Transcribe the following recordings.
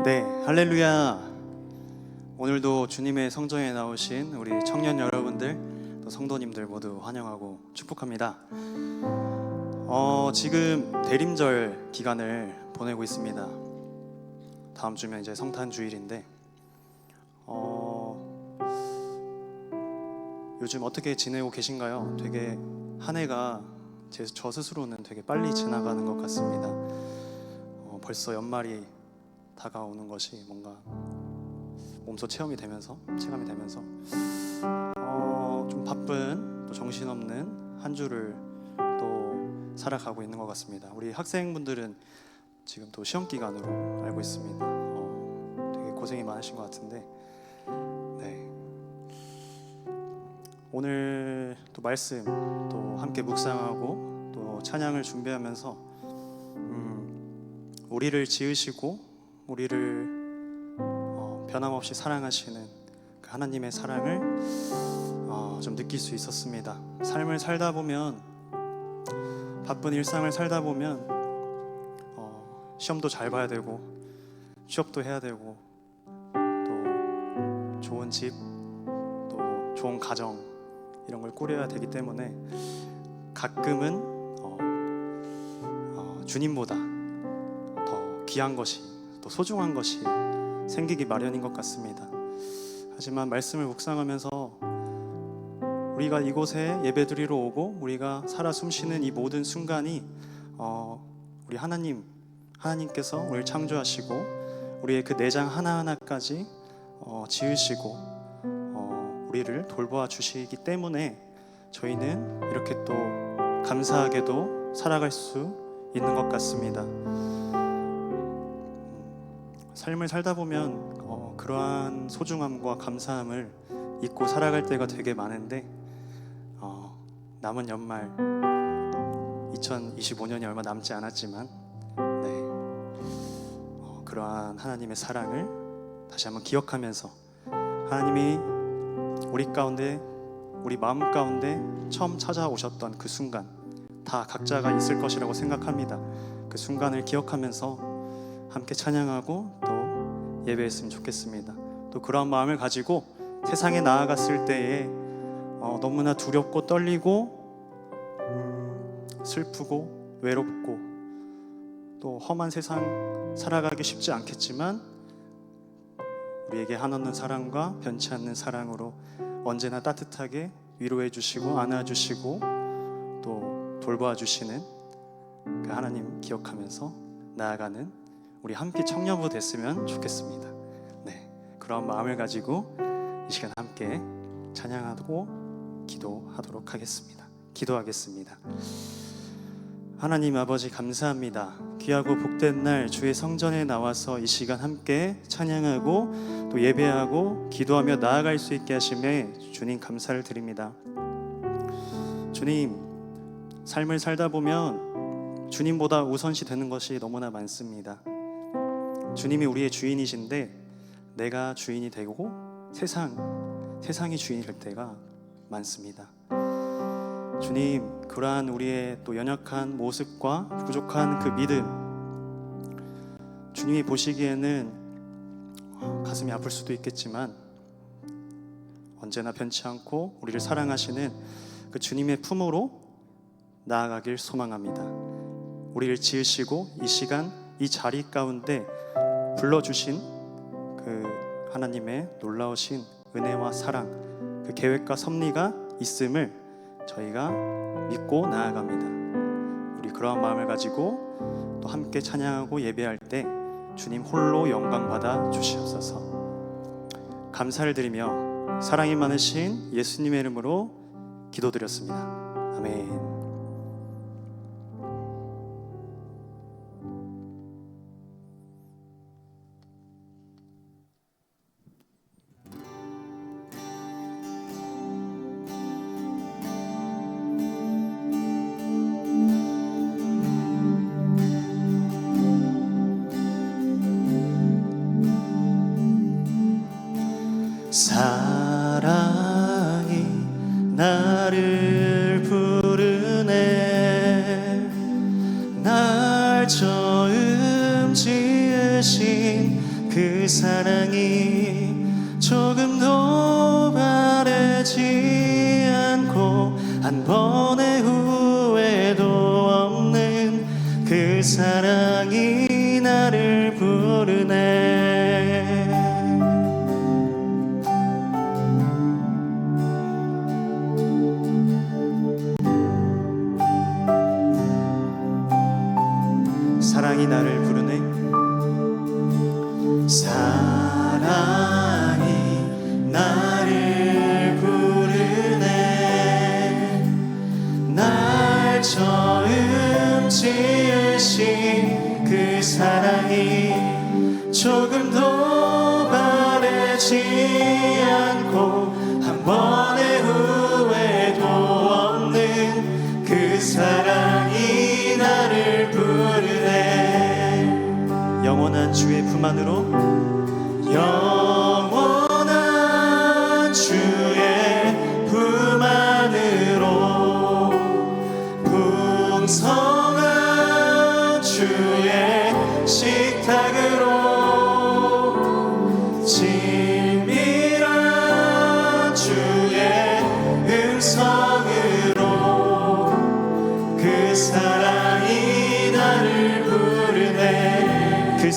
네, 할렐루야. 오늘도 주님의 성전에 나오신 우리 청년 여러분들, 또 성도님들 모두 환영하고 축복합니다. 지금 대림절 기간을 보내고 있습니다. 다음 주면 이제 성탄 주일인데 요즘 어떻게 지내고 계신가요? 되게 한 해가 저 스스로는 되게 빨리 지나가는 것 같습니다. 벌써 연말이 다가오는 것이 뭔가 몸소 체감이 되면서 좀 바쁜, 또 정신없는 한 주를 또 살아가고 있는 것 같습니다. 우리 학생분들은 지금 또 시험 기간으로 알고 있습니다. 되게 고생이 많으신 것 같은데, 네. 오늘 또 말씀 또 함께 묵상하고 또 찬양을 준비하면서 우리를 지으시고 우리를 변함없이 사랑하시는 그 하나님의 사랑을 좀 느낄 수 있었습니다. 삶을 살다 보면, 바쁜 일상을 살다 보면 시험도 잘 봐야 되고 취업도 해야 되고 또 좋은 집, 또 좋은 가정 이런 걸 꾸려야 되기 때문에 가끔은 주님보다 더 귀한 것이, 또 소중한 것이 생기기 마련인 것 같습니다. 하지만 말씀을 묵상하면서 우리가 이곳에 예배드리러 오고 우리가 살아 숨쉬는 이 모든 순간이 우리 하나님께서 우리를 창조하시고 우리의 그 내장 하나하나까지 지으시고 우리를 돌보아 주시기 때문에 저희는 이렇게 또 감사하게도 살아갈 수 있는 것 같습니다. 삶을 살다 보면 그러한 소중함과 감사함을 잊고 살아갈 때가 되게 많은데 남은 연말 2025년이 얼마 남지 않았지만 그러한 하나님의 사랑을 다시 한번 기억하면서 하나님이 우리 가운데, 우리 마음 가운데 처음 찾아오셨던 그 순간 다 각자가 있을 것이라고 생각합니다. 그 순간을 기억하면서 함께 찬양하고 또 예배했으면 좋겠습니다. 또 그런 마음을 가지고 세상에 나아갔을 때에 너무나 두렵고 떨리고 슬프고 외롭고 또 험한 세상 살아가기 쉽지 않겠지만 우리에게 한없는 사랑과 변치 않는 사랑으로 언제나 따뜻하게 위로해 주시고 안아주시고 또 돌보아 주시는 그 하나님 기억하면서 나아가는 우리 함께 청년부 됐으면 좋겠습니다. 네, 그런 마음을 가지고 이 시간 함께 찬양하고 기도하도록 하겠습니다. 기도하겠습니다. 하나님 아버지 감사합니다. 귀하고 복된 날 주의 성전에 나와서 이 시간 함께 찬양하고 또 예배하고 기도하며 나아갈 수 있게 하심에 주님 감사를 드립니다. 주님, 삶을 살다 보면 주님보다 우선시 되는 것이 너무나 많습니다. 주님이 우리의 주인이신데 내가 주인이 되고 세상이 주인이 될 때가 많습니다. 주님, 그러한 우리의 또 연약한 모습과 부족한 그 믿음, 주님이 보시기에는 가슴이 아플 수도 있겠지만 언제나 변치 않고 우리를 사랑하시는 그 주님의 품으로 나아가길 소망합니다. 우리를 지으시고 이 시간 이 자리 가운데 불러주신 그 하나님의 놀라우신 은혜와 사랑, 그 계획과 섭리가 있음을 저희가 믿고 나아갑니다. 우리 그러한 마음을 가지고 또 함께 찬양하고 예배할 때 주님 홀로 영광 받아 주시옵소서. 감사를 드리며 사랑이 많으신 예수님의 이름으로 기도드렸습니다. 아멘. 사랑이 나를 부르네. 날 처음 지으신 그 사랑이 조금도 바래지 않고 한 번의 후회도 없는 그 사랑이 나를 부르네. 사랑이 나를 부르네. 사랑이 나를 부르네. 날 처음 지으신 그 사랑이 조금도 바래지 않고 한 번의 후회도 없는 그 사랑이 나를 부르네. 영원한 주의 품 안으로, 영원한 주의 품 안으로, 풍성한 주의 식탁으로, 친밀한 주의 음성으로 그 사랑이 나를 부르네. 그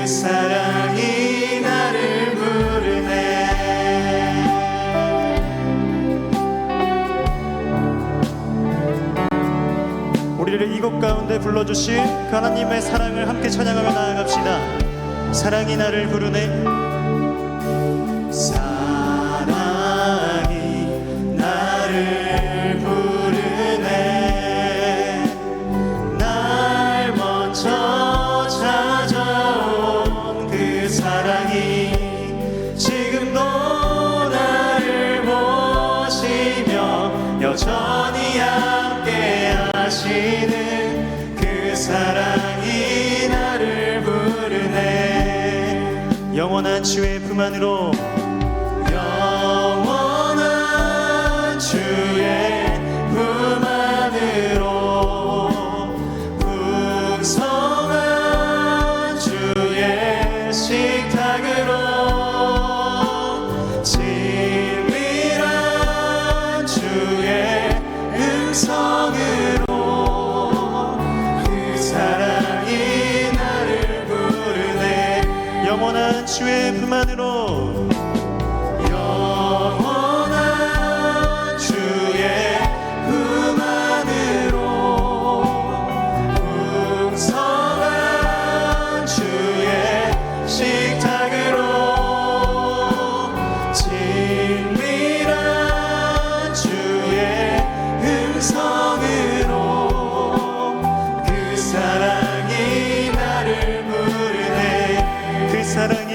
사랑이 나를 부르네. 우리를 이곳 가운데 불러주신 그 하나님의 사랑을 함께 찬양하며 나아갑시다. 사랑이 나를 부르네. 사랑이 나를 부르네. 날 먼저 찾아온 그 사랑이 지금도 나를 보시며 여전히 함께 하시는 그 사랑이 나를 부르네. 영원한 주의 품 안으로, 영원한 주의 품 안으로, 풍성한 주의 식탁으로, 친밀한 주의 음성으로 그 사랑이 나를 부르네. 영원한 주의 품 안으로, 영원한 주의 품 안으로, 풍성한 주의 식탁으로, 친밀한 주의 음성으로 그 사랑이 나를 부르네. 그 사랑이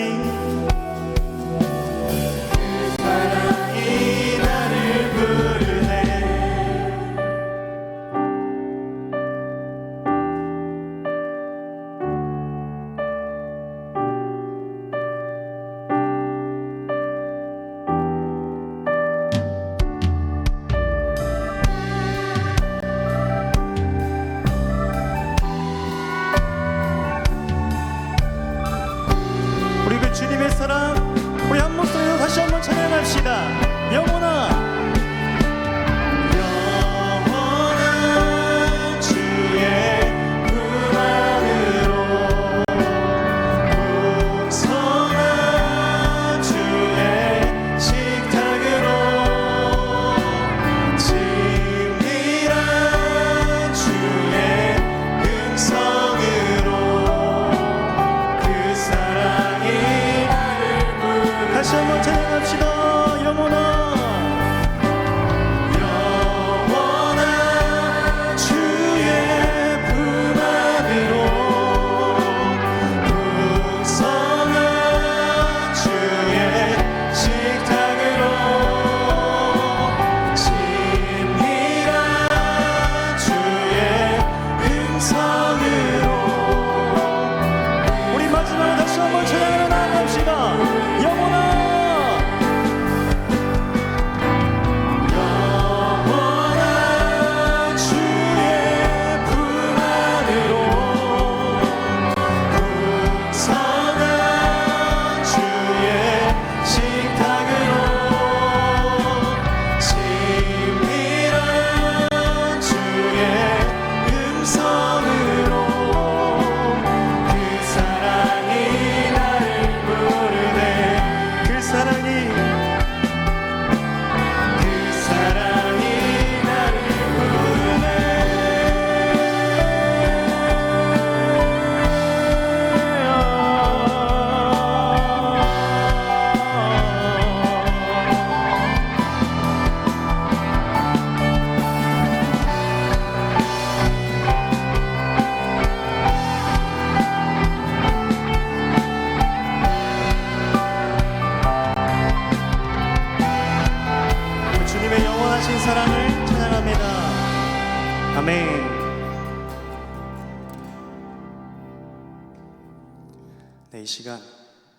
네, 이 시간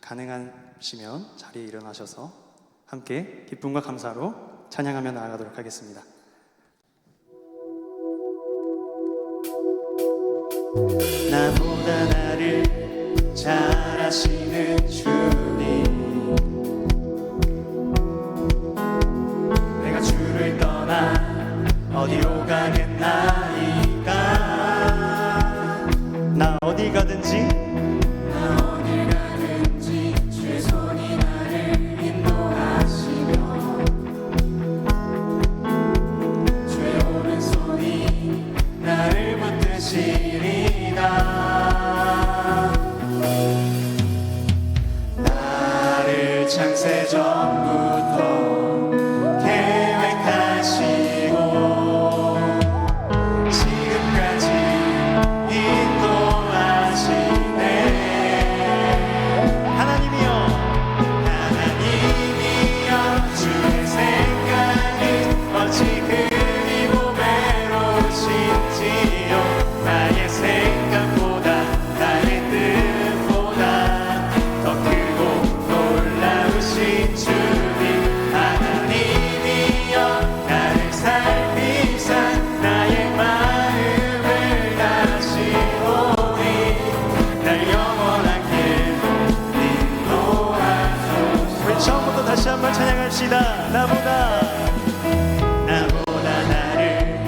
가능하시면 자리에 일어나셔서 함께 기쁨과 감사로 찬양하며 나아가도록 하겠습니다. 나보다 나를 잘 아시는 주님, 내가 주를 떠나 어디로 가겠나이까. 나 어디 가든지 주의 손이 나를 인도하시며 주의 오른손이 나를 붙드시리다. 나를 창세 전부터 계획하시고 지금까지 인도하시네. 하나님이여 주의 생각이 어찌 그리고 외로우신지요. 나의 생각보다 나의 뜻보다 더 크고 놀라우신 주님. 하나님이여 나를 살피사 나의 마음을 다시오니 날 영원한 길로 인도하소서. 우리 처음부터 다시 한번 찬양합시다. 나보다 나를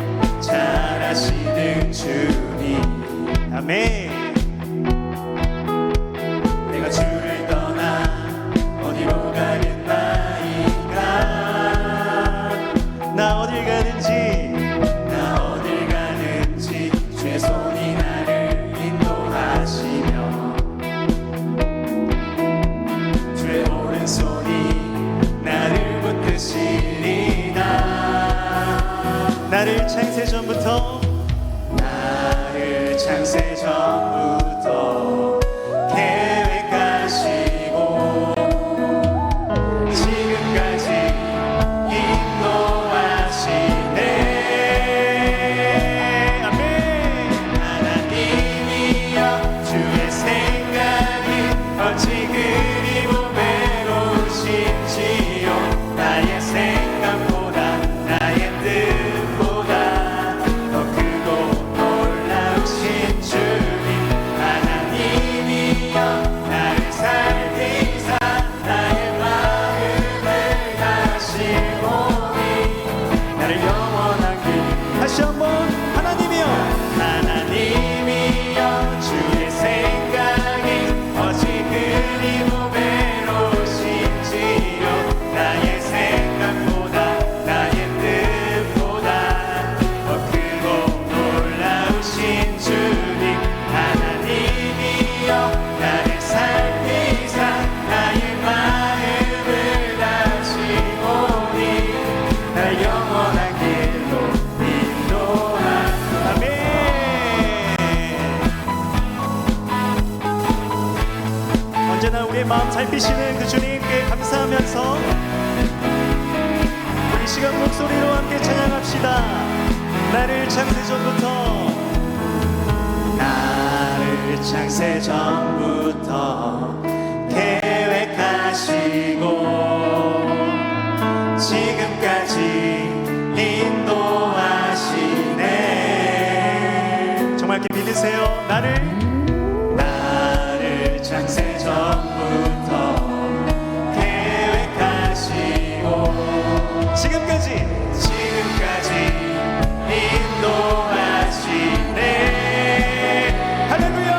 잘 아시는 주님, 아멘. 내가 주를 떠나 어디로 가겠나이까. 나 어딜 가든지 나 어딜 가든지 주의 손이 나를 인도하시며 주의 오른손이 나를 붙드시리다. 나를 창세 전부터 계획하시고 지금까지 인도하시네. 아멘. 하나님이여 주의 생각이 어찌 그리고 외로우신지요. 나의 생각보다 나의 뜻보다 더 크고 놀라우신 주님. 하나님이여 나를 살피사 나의 마음을 다시오니 나를 영원한 길. 다시 한번 하나님이여 하나님이여 주의 생각이 어찌 그리고 외로우신지요. 나의 생각보다 나의 뜻보다 더 크고 놀라우신 주님. 하나님이여 나를 살피사 나의 마음을 다시오니 날 영원한 길로 인도하소서. 아멘. 언제나 우리의 마음 살피시는 그 주님께 감사하면서 우리 시간 목소리로 함께 찬양합시다. 나를 창세 전부터 나를 창세 전부터 계획하시고 지금까지 인도하시네. 정말 이렇게 믿으세요. 나를 창세 전부터 계획하시고 지금까지 인도하시네. 할렐루야.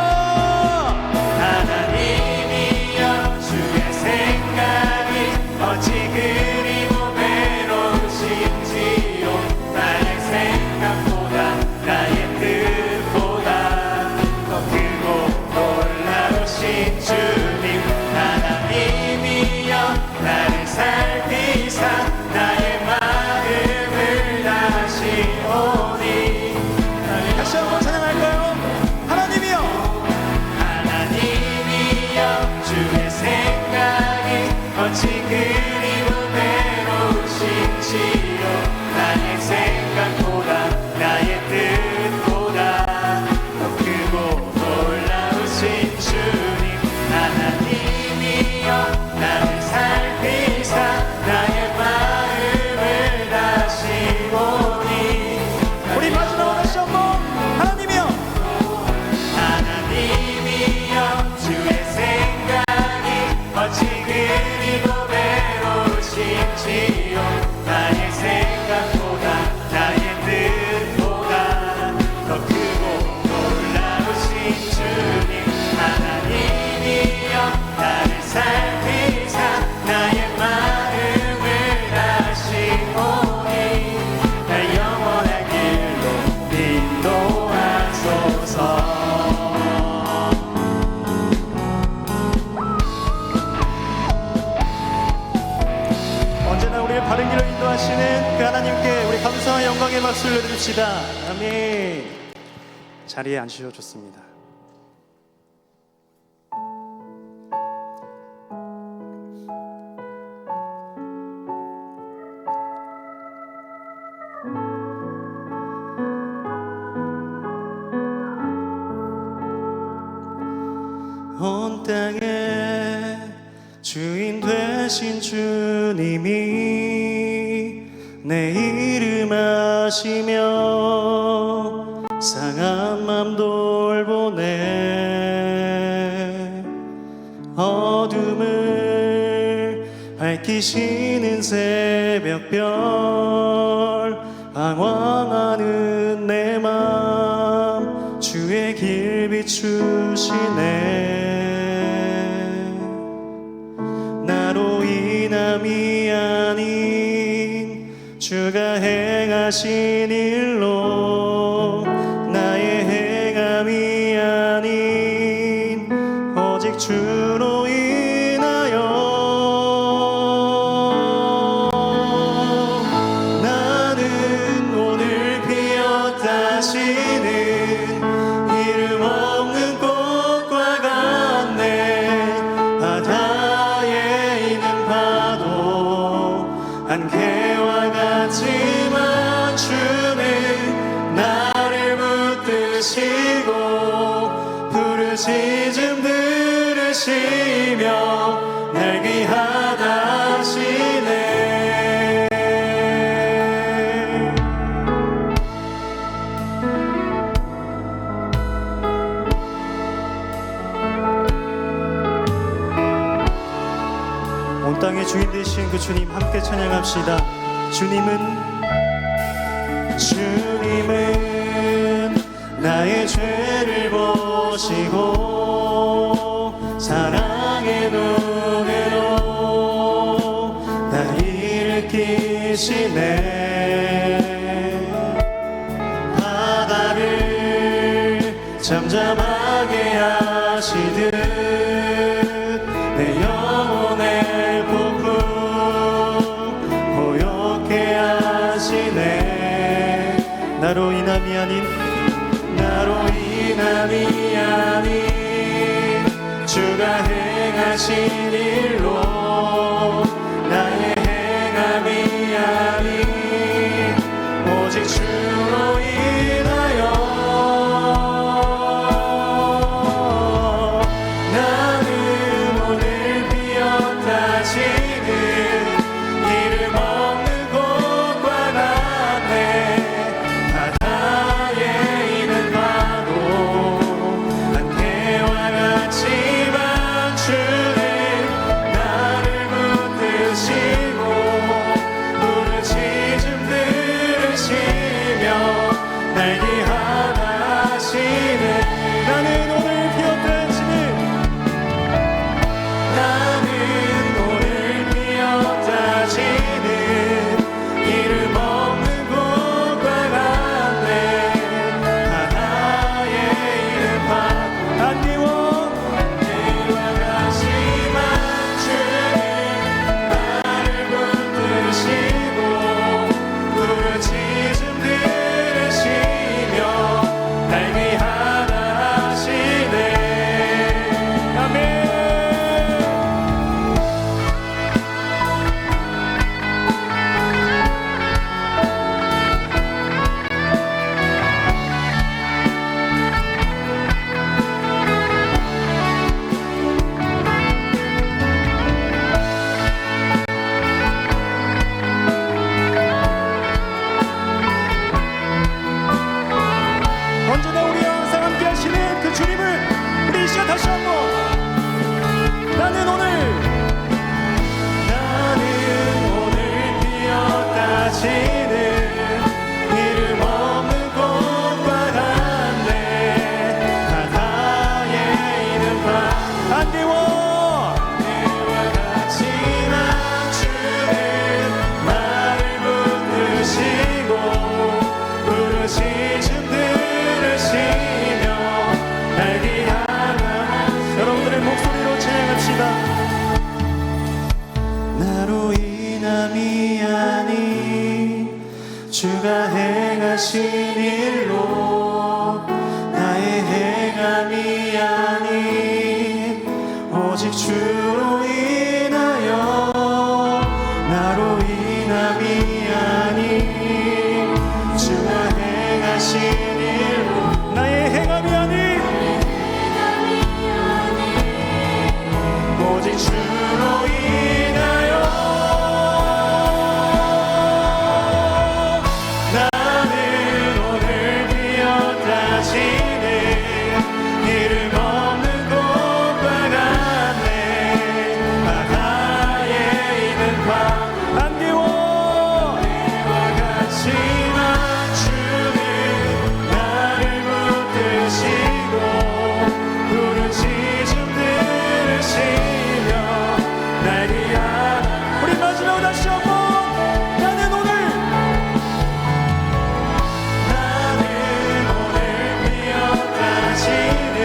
하나님이여 주의 생각이 어찌 그리고 외로우신지요. 나의 생각보다 나의 뜻보다 더 크고 놀라우신 주님. 하나님이여 나를 살피사 나의 마음을 박수 올려드립시다. 아멘. 자리에 앉으셔도 좋습니다. 온 땅의 주인 되신 주님이 내 이름 아시며 상한 맘 돌보네. 어둠을 밝히시는 새벽별 방황하는 내 맘 주의 길 비추시네. 나로 인함이 아닌 주가 행하신 일로 나의 행함이 아닌 오직 주로 인하여 나는 오늘 피었다 지는 이름 없는 꽃과 같네. 바다에 있는 파도 안개와 같지만 주는 나를 붙드시고 부르짖음 들으시며 날 귀하다 하시네. 온 땅의 주인 되신 그 주님 함께 찬양합시다. 주님은 나의 죄를 보시고 사랑의 눈으로 날 일으키시네. 바다를 잠잠하게 하시듯 내 영혼의 폭풍 고요케 하시네. 나로 인함이 아닌 주가 행하신 일로 나의 행함이 아닌 오직 주로 인하여 나는 오늘 피었다 지는 이름 없는 꽃과 같네. 바다에 있는 파도 안개와 같지만 주는 나를 붙드시고 부르짖음 들으시며 날 귀하다 하시네. 나는 오늘 피었다 지는 이름 없는 꽃과 같네. 바다에 있는 안개와 같지만 주는 나를 붙드시고 부르짖음 들으시며 날 귀하다 하시네. 아멘. 언제나 우리와 항상 함께 하시는 그 주님을 우리 이 시간 다시 한번 나는 오늘 피었다 지는 이름 없는 꽃과 같네. 바다에 있는 안개와 같지만 주는 나를 붙드시고 부르짖음 들으시며 날 귀하다. 여러분들의 목소리로 찬양합시다. 나로 인함이 아닌 일로 나의 행함이 아닌 오직 주로 인하여 나로 인함이 아닌 주가 행하신 일로 나의 행함이 아닌 오직 주로 인하여 나는 오늘 피었다 지는 이름 없는 꽃과 같네 바다에 있는 밤 안개와 같지만 주는 나를 붙드시고 푸른 시즘 들으시며 날 위하여 우리 마지막으로 다시 한번 나는 오늘 피었다 지는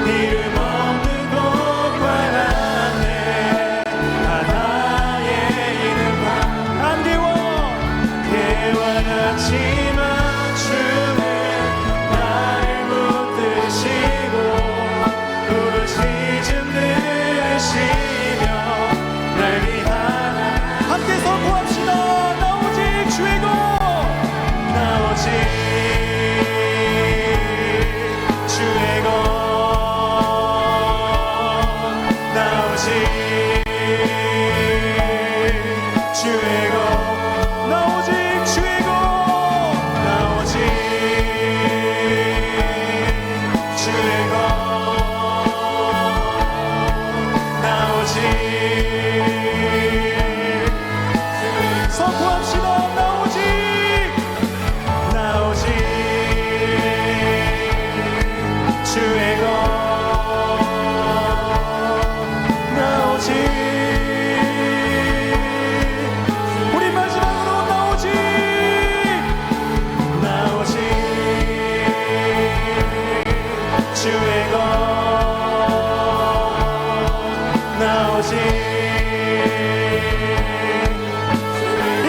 이름 없는 꽃과 같네 바다에 있는 밤 안개와 같지만 주는 나를 붙드시고 푸른 시즘 들으시며 날 위하여 함께 선포합시다. 나 오직 주의 것 나 오직 주의 것 나 오직 주의 것 나 오직 주의 것 나 오직 주의 것 나 오직 선포합시다. 나 오직 주의 것 나 오직 우리 마지막으로 나 오직 주의 것 나 오직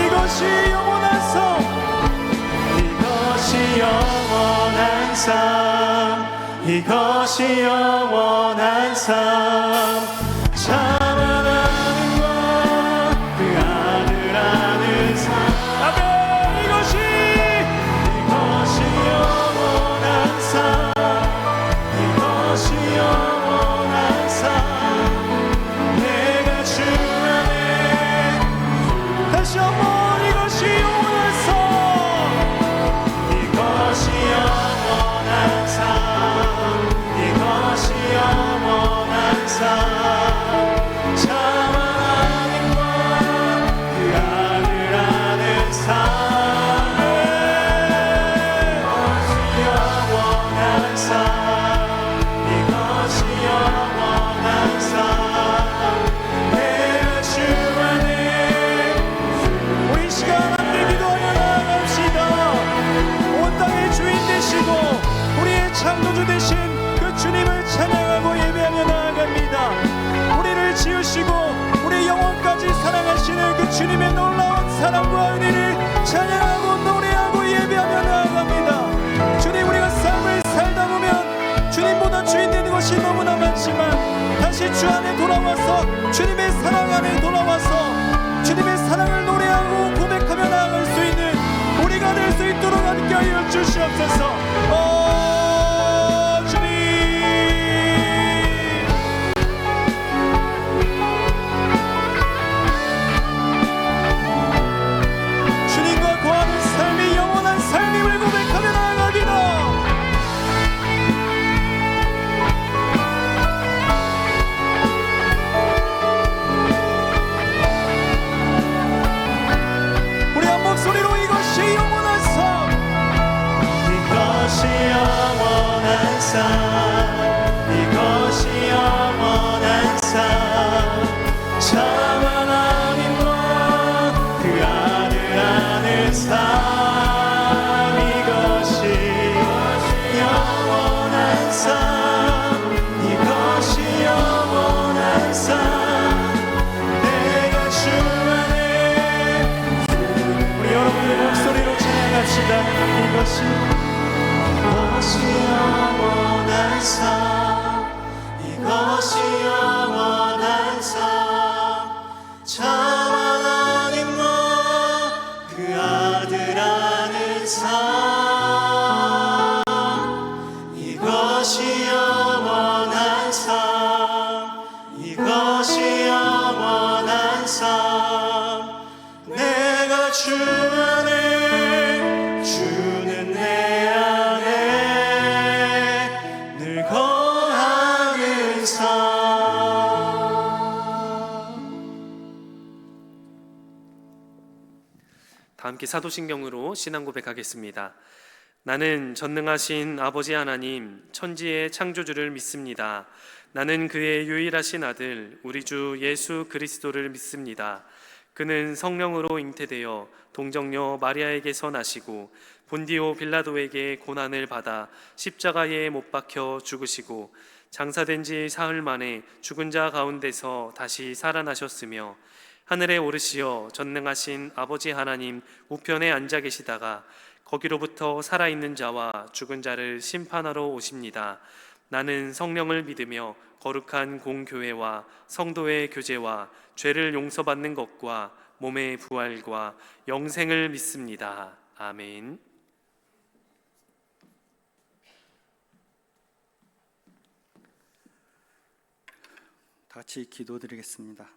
이것이 영원한 삶 이것이 영원한 삶 이것이 영원한 삶 참 하나님과 그 아들 아는 삶 아멘 이것이 영원한 삶 이것이 영원한 삶 내가 주 안에 다시 한번 이것이 영원한 삶 이것이 영원한 삶 이것이 영원한 삶 참 하나님과 그 아들 아는 삶 이것이 영원한 삶 이것이 영원한 삶 내가 주 안에 우리 시간 함께 기도하며 나아갑시다. 온 땅의 주인 되시고 우리의 창조주 되신 그 주님을 찬양하고 예배하며 나아갑니다. 우리를 지으시고 우리 영혼까지 사랑하시는 그 주님의 놀라운 사랑과 은혜를 찬양하고 노래하고 예배하며 나아갑니다. 주님 우리가 삶을 살다 보면 주님보다 주인 되는 것이 너무나 많지만 다시 주 안에 돌아와서 주님의 사랑 안에 돌아와서 주님의 사랑을 노래하고 고백하며 나아갈 수 있는 우리가 될 수 있도록 함께하여 주시옵소서. 주님 주님과 거하는 삶이 영원한 삶임을 고백하며 나아갑니다. 우리 한 목소리로 이것이 영원한 삶 이것이 영원한 삶 이것이 영원한 삶 참 하나님과 그 아들 아는 삶 이것이 영원한 삶 이것이 영원한 삶 내가 주 안에 우리 여러분의 목소리로 찬양합시다. 이것이 영원한 삶, 이것이 영원한 삶, 참 하나님과 그 아들 안의 삶, 이것이 영원한 삶, 이것이 영원한 삶. 내가 주 안에, 주는 내 안에 늘 거하는 삶. 다 함께 사도신경으로 신앙 고백하겠습니다. 나는 전능하신 아버지 하나님, 천지의 창조주를 믿습니다. 나는 그의 유일하신 아들, 우리 주 예수 그리스도를 믿습니다. 그는 성령으로 잉태되어 동정녀 마리아에게서 나시고 본디오 빌라도에게 고난을 받아 십자가에 못 박혀 죽으시고 장사된 지 사흘 만에 죽은 자 가운데서 다시 살아나셨으며 하늘에 오르시어 전능하신 아버지 하나님 우편에 앉아 계시다가 거기로부터 살아있는 자와 죽은 자를 심판하러 오십니다. 나는 성령을 믿으며 거룩한 공교회와 성도의 교제와 죄를 용서받는 것과 몸의 부활과 영생을 믿습니다. 아멘. 다 같이 기도드리겠습니다.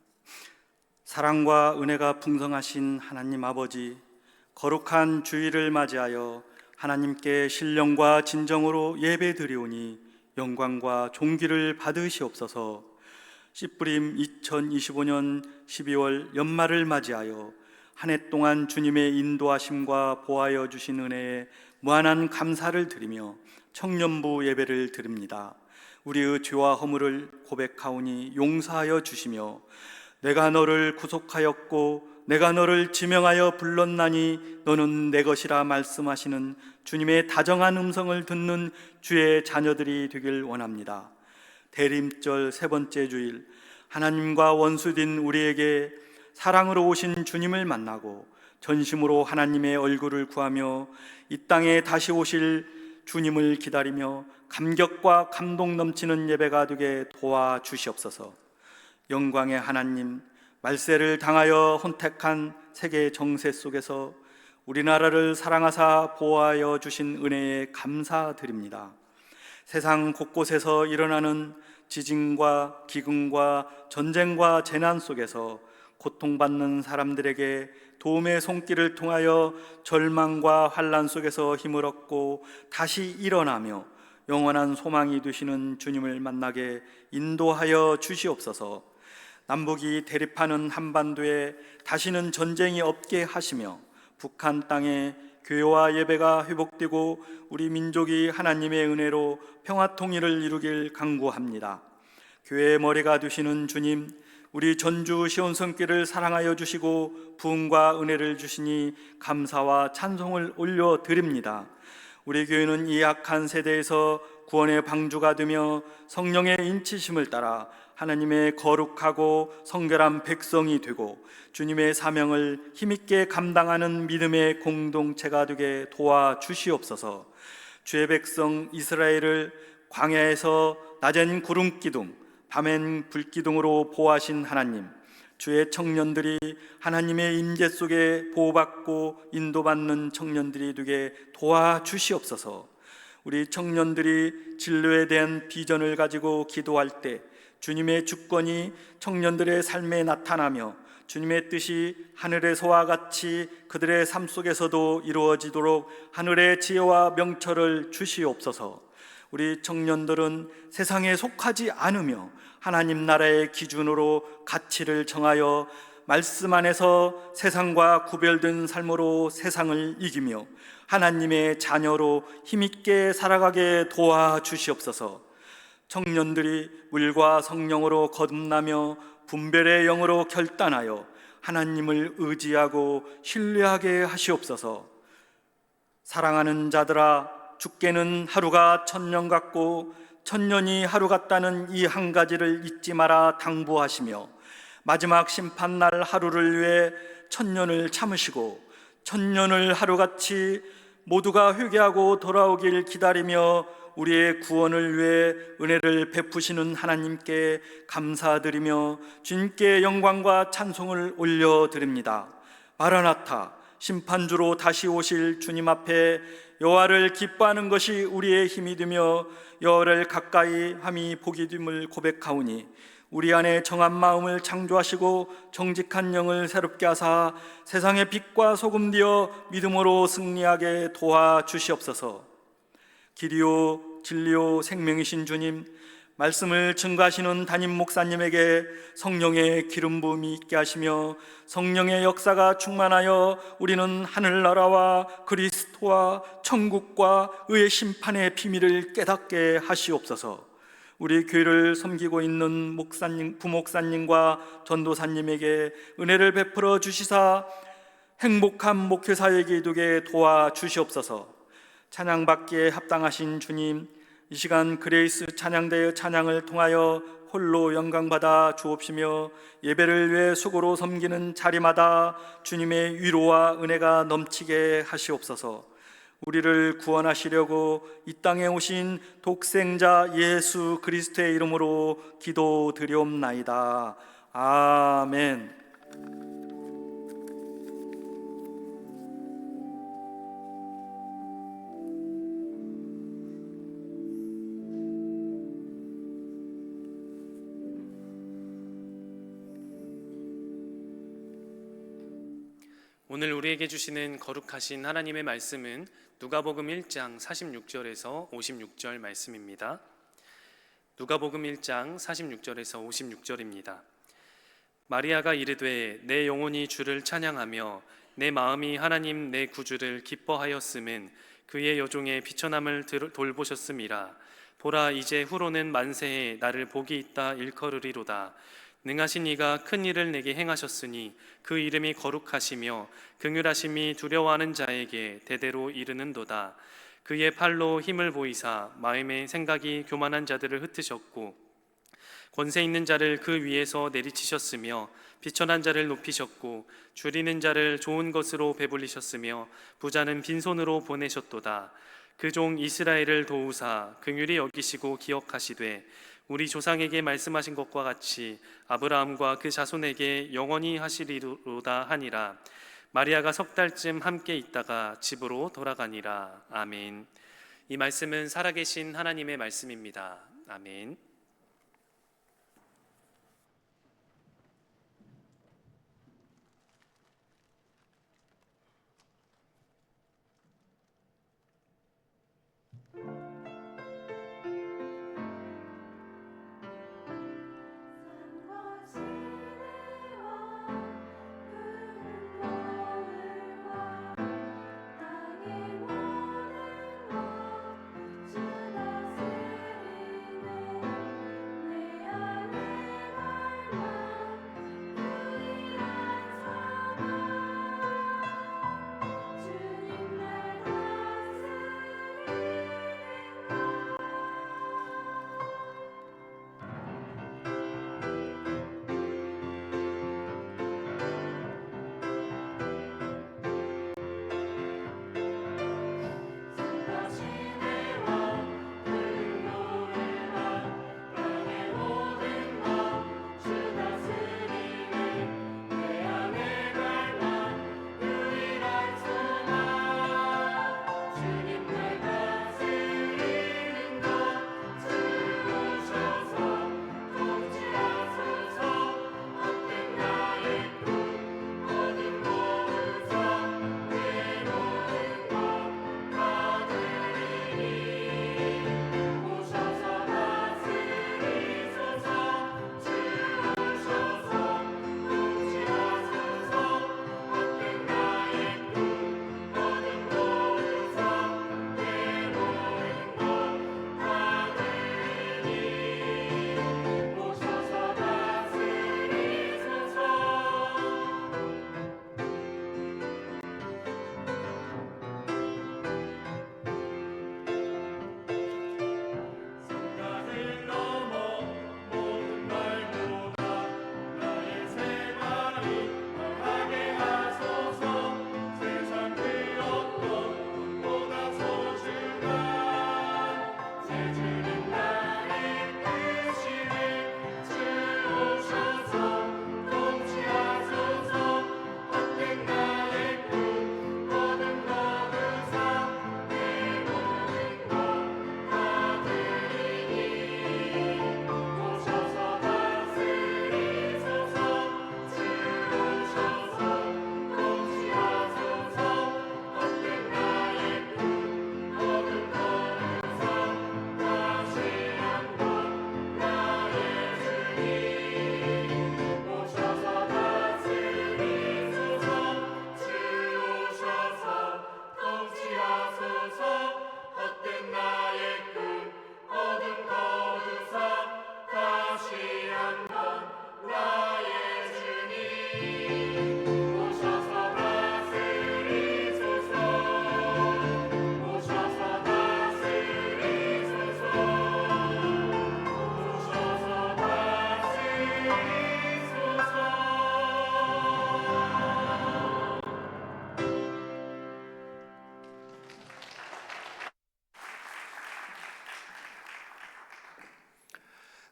사랑과 은혜가 풍성하신 하나님 아버지, 거룩한 주일을 맞이하여 하나님께 신령과 진정으로 예배드리오니 영광과 존귀를 받으시옵소서. 씨뿌림 2025년 12월 연말을 맞이하여 한 해 동안 주님의 인도하심과 보하여 주신 은혜에 무한한 감사를 드리며 청년부 예배를 드립니다. 우리의 죄와 허물을 고백하오니 용서하여 주시며 내가 너를 구속하였고 내가 너를 지명하여 불렀나니 너는 내 것이라 말씀하시는 주님의 다정한 음성을 듣는 주의 자녀들이 되길 원합니다. 대림절 세 번째 주일, 하나님과 원수된 우리에게 사랑으로 오신 주님을 만나고 전심으로 하나님의 얼굴을 구하며 이 땅에 다시 오실 주님을 기다리며 감격과 감동 넘치는 예배가 되게 도와주시옵소서. 영광의 하나님, 말세를 당하여 혼택한 세계 정세 속에서 우리나라를 사랑하사 보호하여 주신 은혜에 감사드립니다. 세상 곳곳에서 일어나는 지진과 기근과 전쟁과 재난 속에서 고통받는 사람들에게 도움의 손길을 통하여 절망과 환난 속에서 힘을 얻고 다시 일어나며 영원한 소망이 되시는 주님을 만나게 인도하여 주시옵소서. 남북이 대립하는 한반도에 다시는 전쟁이 없게 하시며 북한 땅에 교회와 예배가 회복되고 우리 민족이 하나님의 은혜로 평화 통일을 이루길 간구합니다. 교회의 머리가 되시는 주님, 우리 전주 시온성교를 사랑하여 주시고 부흥과 은혜를 주시니 감사와 찬송을 올려드립니다. 우리 교회는 이 악한 세대에서 구원의 방주가 되며 성령의 인치심을 따라 하나님의 거룩하고 성결한 백성이 되고 주님의 사명을 힘있게 감당하는 믿음의 공동체가 되게 도와주시옵소서. 주의 백성 이스라엘을 광야에서 낮엔 구름기둥, 밤엔 불기둥으로 보호하신 하나님, 주의 청년들이 하나님의 임재 속에 보호받고 인도받는 청년들이 되게 도와주시옵소서. 우리 청년들이 진로에 대한 비전을 가지고 기도할 때 주님의 주권이 청년들의 삶에 나타나며 주님의 뜻이 하늘에서와 같이 그들의 삶 속에서도 이루어지도록 하늘의 지혜와 명철을 주시옵소서. 우리 청년들은 세상에 속하지 않으며 하나님 나라의 기준으로 가치를 정하여 말씀 안에서 세상과 구별된 삶으로 세상을 이기며 하나님의 자녀로 힘있게 살아가게 도와주시옵소서. 청년들이 물과 성령으로 거듭나며 분별의 영으로 결단하여 하나님을 의지하고 신뢰하게 하시옵소서. 사랑하는 자들아, 죽게는 하루가 천년 같고 천년이 하루 같다는 이 한 가지를 잊지 마라 당부하시며 마지막 심판날 하루를 위해 천년을 참으시고 천년을 하루같이 모두가 회개하고 돌아오길 기다리며 우리의 구원을 위해 은혜를 베푸시는 하나님께 감사드리며 주님께 영광과 찬송을 올려드립니다. 마라나타, 심판주로 다시 오실 주님 앞에 여호와를 기뻐하는 것이 우리의 힘이 되며 여호와를 가까이 함이 복이 됨을 고백하오니 우리 안에 정한 마음을 창조하시고 정직한 영을 새롭게 하사 세상의 빛과 소금 되어 믿음으로 승리하게 도와주시옵소서. 길이요 진리요 생명이신 주님, 말씀을 증거하시는 담임 목사님에게 성령의 기름 부음이 있게 하시며 성령의 역사가 충만하여 우리는 하늘나라와 그리스도와 천국과 의의 심판의 비밀을 깨닫게 하시옵소서. 우리 교회를 섬기고 있는 목사님, 부목사님과 전도사님에게 은혜를 베풀어 주시사 행복한 목회사에게 이루게 도와주시옵소서. 찬양받기에 합당하신 주님, 이 시간 그레이스 찬양대의 찬양을 통하여 홀로 영광받아 주옵시며 예배를 위해 수고로 섬기는 자리마다 주님의 위로와 은혜가 넘치게 하시옵소서. 우리를 구원하시려고 이 땅에 오신 독생자 예수 그리스도의 이름으로 기도드리옵나이다. 아멘. 오늘 우리에게 주시는 거룩하신 하나님의 말씀은 누가복음 1장 46절에서 56절 말씀입니다. 누가복음 1장 46절에서 56절입니다. 마리아가 이르되 내 영혼이 주를 찬양하며 내 마음이 하나님 내 구주를 기뻐하였음은 그의 여종의 비천함을 돌보셨음이라. 보라, 이제 후로는 만세에 나를 복이 있다 일컬으리로다. 능하신 이가 큰 일을 내게 행하셨으니 그 이름이 거룩하시며 긍휼하심이 두려워하는 자에게 대대로 이르는도다. 그의 팔로 힘을 보이사 마음의 생각이 교만한 자들을 흩으셨고 권세 있는 자를 그 위에서 내리치셨으며 비천한 자를 높이셨고 줄이는 자를 좋은 것으로 배불리셨으며 부자는 빈손으로 보내셨도다. 그 종 이스라엘을 도우사 긍휼히 여기시고 기억하시되 우리 조상에게 말씀하신 것과 같이 아브라함과 그 자손에게 영원히 하시리로다 하니라. 마리아가 석 달쯤 함께 있다가 집으로 돌아가니라. 아멘. 이 말씀은 살아계신 하나님의 말씀입니다. 아멘.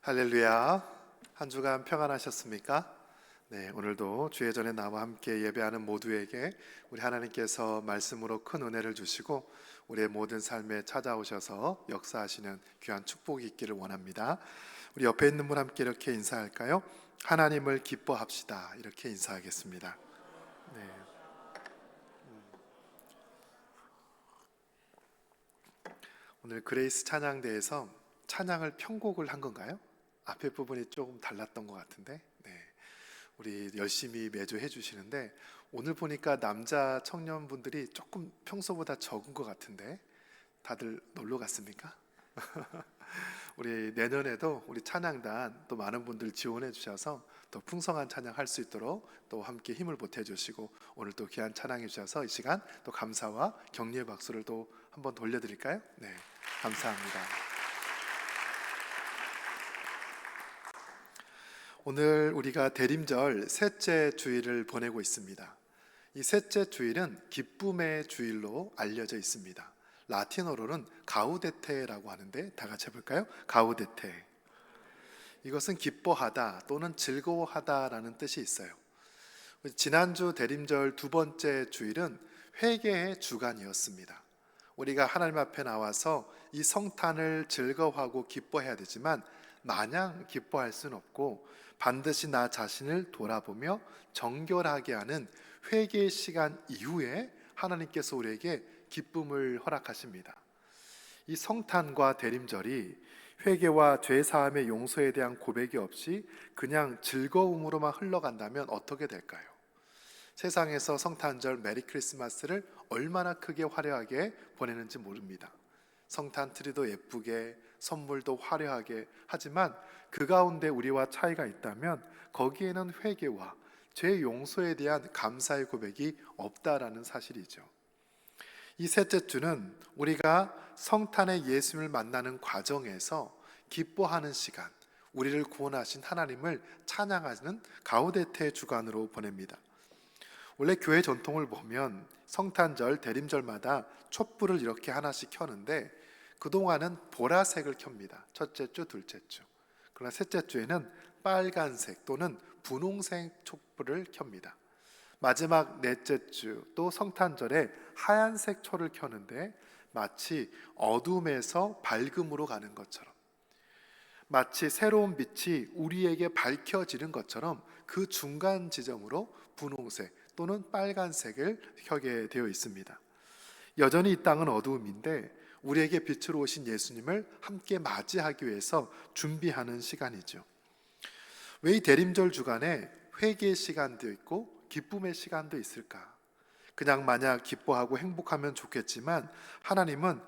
할렐루야. 한 주간 평안하셨습니까? 네, 오늘도 주의 전에 나와 함께 예배하는 모두에게 우리 하나님께서 말씀으로 큰 은혜를 주시고 우리의 모든 삶에 찾아오셔서 역사하시는 귀한 축복이 있기를 원합니다. 우리 옆에 있는 분 함께 이렇게 인사할까요? 하나님을 기뻐합시다. 이렇게 인사하겠습니다. 네. 오늘 그레이스 찬양대에서 찬양을 편곡을 한 건가요? 앞에 부분이 조금 달랐던 것 같은데, 네, 우리 열심히 매주 해주시는데 오늘 보니까 남자 청년분들이 조금 평소보다 적은 것 같은데 다들 놀러 갔습니까? 우리 내년에도 우리 찬양단 또 많은 분들 지원해 주셔서 더 풍성한 찬양할 수 있도록 또 함께 힘을 보태 주시고 오늘 또 귀한 찬양해 주셔서 이 시간 또 감사와 격려의 박수를 또 한번 돌려드릴까요? 네, 감사합니다. 오늘 우리가 대림절 셋째 주일을 보내고 있습니다. 이 셋째 주일은 기쁨의 주일로 알려져 있습니다. 라틴어로는 가우데테라고 하는데 다 같이 해볼까요? 가우데테. 이것은 기뻐하다 또는 즐거워하다라는 뜻이 있어요. 지난주 대림절 두 번째 주일은 회개의 주간이었습니다. 우리가 하나님 앞에 나와서 이 성탄을 즐거워하고 기뻐해야 되지만 마냥 기뻐할 수는 없고 반드시 나 자신을 돌아보며 정결하게 하는 회개의 시간 이후에 하나님께서 우리에게 기쁨을 허락하십니다. 이 성탄과 대림절이 회개와 죄사함의 용서에 대한 고백이 없이 그냥 즐거움으로만 흘러간다면 어떻게 될까요? 세상에서 성탄절 메리 크리스마스를 얼마나 크게 화려하게 보내는지 모릅니다. 성탄 트리도 예쁘게 선물도 화려하게 하지만 그 가운데 우리와 차이가 있다면 거기에는 회개와 죄 용서에 대한 감사의 고백이 없다라는 사실이죠. 이 셋째 주는 우리가 성탄의 예수님을 만나는 과정에서 기뻐하는 시간, 우리를 구원하신 하나님을 찬양하는 가우데테 주간으로 보냅니다. 원래 교회 전통을 보면 성탄절, 대림절마다 촛불을 이렇게 하나씩 켜는데 그동안은 보라색을 켭니다. 첫째 주, 둘째 주. 그러나 셋째 주에는 빨간색 또는 분홍색 촛불을 켭니다. 마지막 넷째 주 또 성탄절에 하얀색 초를 켜는데 마치 어둠에서 밝음으로 가는 것처럼, 마치 새로운 빛이 우리에게 밝혀지는 것처럼 그 중간 지점으로 분홍색 또는 빨간색을 켜게 되어 있습니다. 여전히 이 땅은 어두움인데 우리에게 빛으로 오신 예수님을 함께 맞이하기 위해서 준비하는 시간이죠. 왜 이 대림절 주간에 회개의 시간도 있고 기쁨의 시간도 있을까? 그냥 마냥 기뻐하고 행복하면 좋겠지만 하나님은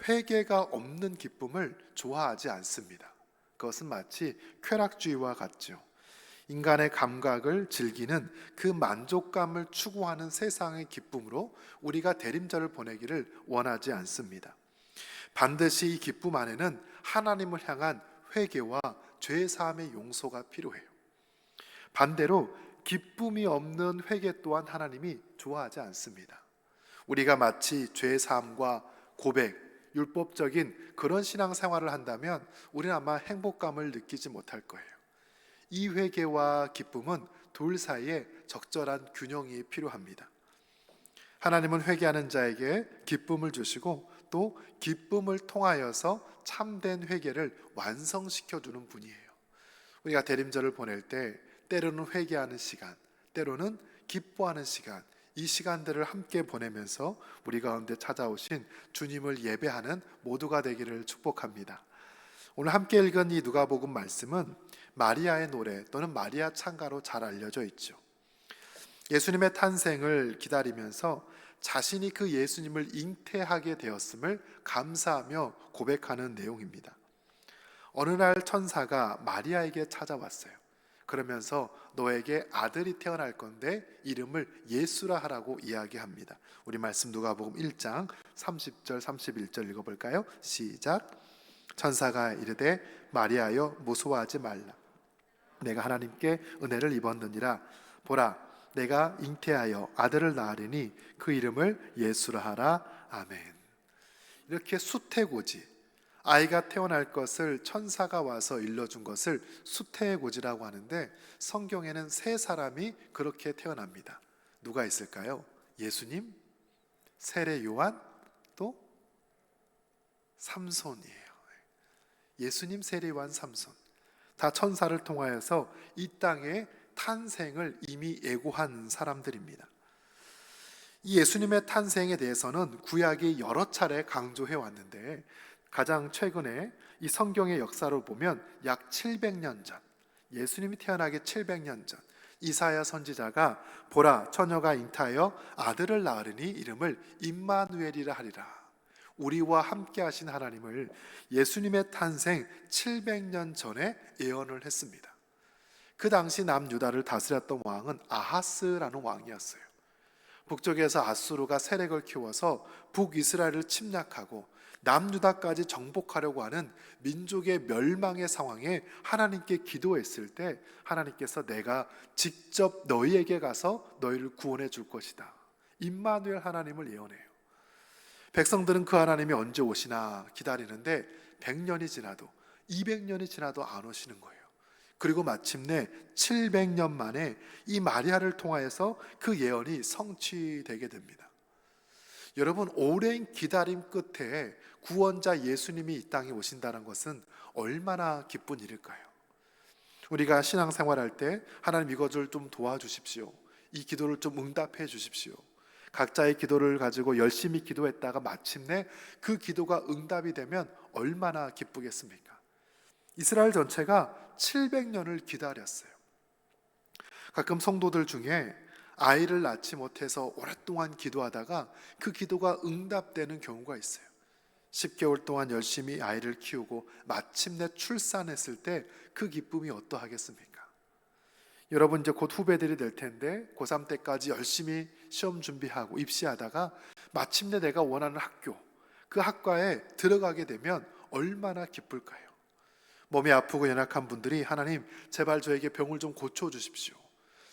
회개가 없는 기쁨을 좋아하지 않습니다. 그것은 마치 쾌락주의와 같죠. 인간의 감각을 즐기는 그 만족감을 추구하는 세상의 기쁨으로 우리가 대림절을 보내기를 원하지 않습니다. 반드시 이 기쁨 안에는 하나님을 향한 회개와 죄사함의 용서가 필요해요. 반대로 기쁨이 없는 회개 또한 하나님이 좋아하지 않습니다. 우리가 마치 죄사함과 고백, 율법적인 그런 신앙생활을 한다면 우리는 아마 행복감을 느끼지 못할 거예요. 이 회개와 기쁨은 둘 사이에 적절한 균형이 필요합니다. 하나님은 회개하는 자에게 기쁨을 주시고 또 기쁨을 통하여서 참된 회개를 완성시켜 주는 분이에요. 우리가 대림절을 보낼 때 때로는 회개하는 시간, 때로는 기뻐하는 시간, 이 시간들을 함께 보내면서 우리 가운데 찾아오신 주님을 예배하는 모두가 되기를 축복합니다. 오늘 함께 읽은 이 누가복음 말씀은 마리아의 노래 또는 마리아 찬가로 잘 알려져 있죠. 예수님의 탄생을 기다리면서 자신이 그 예수님을 잉태하게 되었음을 감사하며 고백하는 내용입니다. 어느 날 천사가 마리아에게 찾아왔어요. 그러면서 너에게 아들이 태어날 건데 이름을 예수라 하라고 이야기합니다. 우리 말씀 누가복음 1장 30절 31절 읽어볼까요? 시작. 천사가 이르되 마리아여 무서워하지 말라. 내가 하나님께 은혜를 입었느니라. 보라 내가 잉태하여 아들을 낳으리니 그 이름을 예수라 하라. 아멘. 이렇게 수태고지 아이가 태어날 것을 천사가 와서 일러준 것을 수태고지라고 하는데, 성경에는 세 사람이 그렇게 태어납니다. 누가 있을까요? 예수님, 세례 요한, 또 삼손이에요. 예수님, 세례 요한, 삼손, 다 천사를 통하여서 이 땅에 탄생을 이미 예고한 사람들입니다. 이 예수님의 탄생에 대해서는 구약이 여러 차례 강조해 왔는데, 가장 최근에 이 성경의 역사로 보면 약 700년 전, 예수님이 태어나기 700년 전, 이사야 선지자가 보라 처녀가 잉타하여 아들을 낳으리니 이름을 임마누엘이라 하리라, 우리와 함께 하신 하나님을 예수님의 탄생 700년 전에 예언을 했습니다. 그 당시 남유다를 다스렸던 왕은 아하스라는 왕이었어요. 북쪽에서 아수르가 세력을 키워서 북이스라엘을 침략하고 남유다까지 정복하려고 하는 민족의 멸망의 상황에 하나님께 기도했을 때, 하나님께서 내가 직접 너희에게 가서 너희를 구원해 줄 것이다, 임마누엘 하나님을 예언해요. 백성들은 그 하나님이 언제 오시나 기다리는데 100년이 지나도 200년이 지나도 안 오시는 거예요. 그리고 마침내 700년 만에 이 마리아를 통하여서 그 예언이 성취되게 됩니다. 여러분, 오랜 기다림 끝에 구원자 예수님이 이 땅에 오신다는 것은 얼마나 기쁜 일일까요? 우리가 신앙생활할 때 하나님 이것을 좀 도와주십시오, 이 기도를 좀 응답해 주십시오, 각자의 기도를 가지고 열심히 기도했다가 마침내 그 기도가 응답이 되면 얼마나 기쁘겠습니까? 이스라엘 전체가 700년을 기다렸어요. 가끔 성도들 중에 아이를 낳지 못해서 오랫동안 기도하다가 그 기도가 응답되는 경우가 있어요. 10개월 동안 열심히 아이를 키우고 마침내 출산했을 때 그 기쁨이 어떠하겠습니까? 여러분, 이제 곧 후배들이 될 텐데 고3 때까지 열심히 시험 준비하고 입시하다가 마침내 내가 원하는 학교, 그 학과에 들어가게 되면 얼마나 기쁠까요? 몸이 아프고 연약한 분들이 하나님 제발 저에게 병을 좀 고쳐주십시오,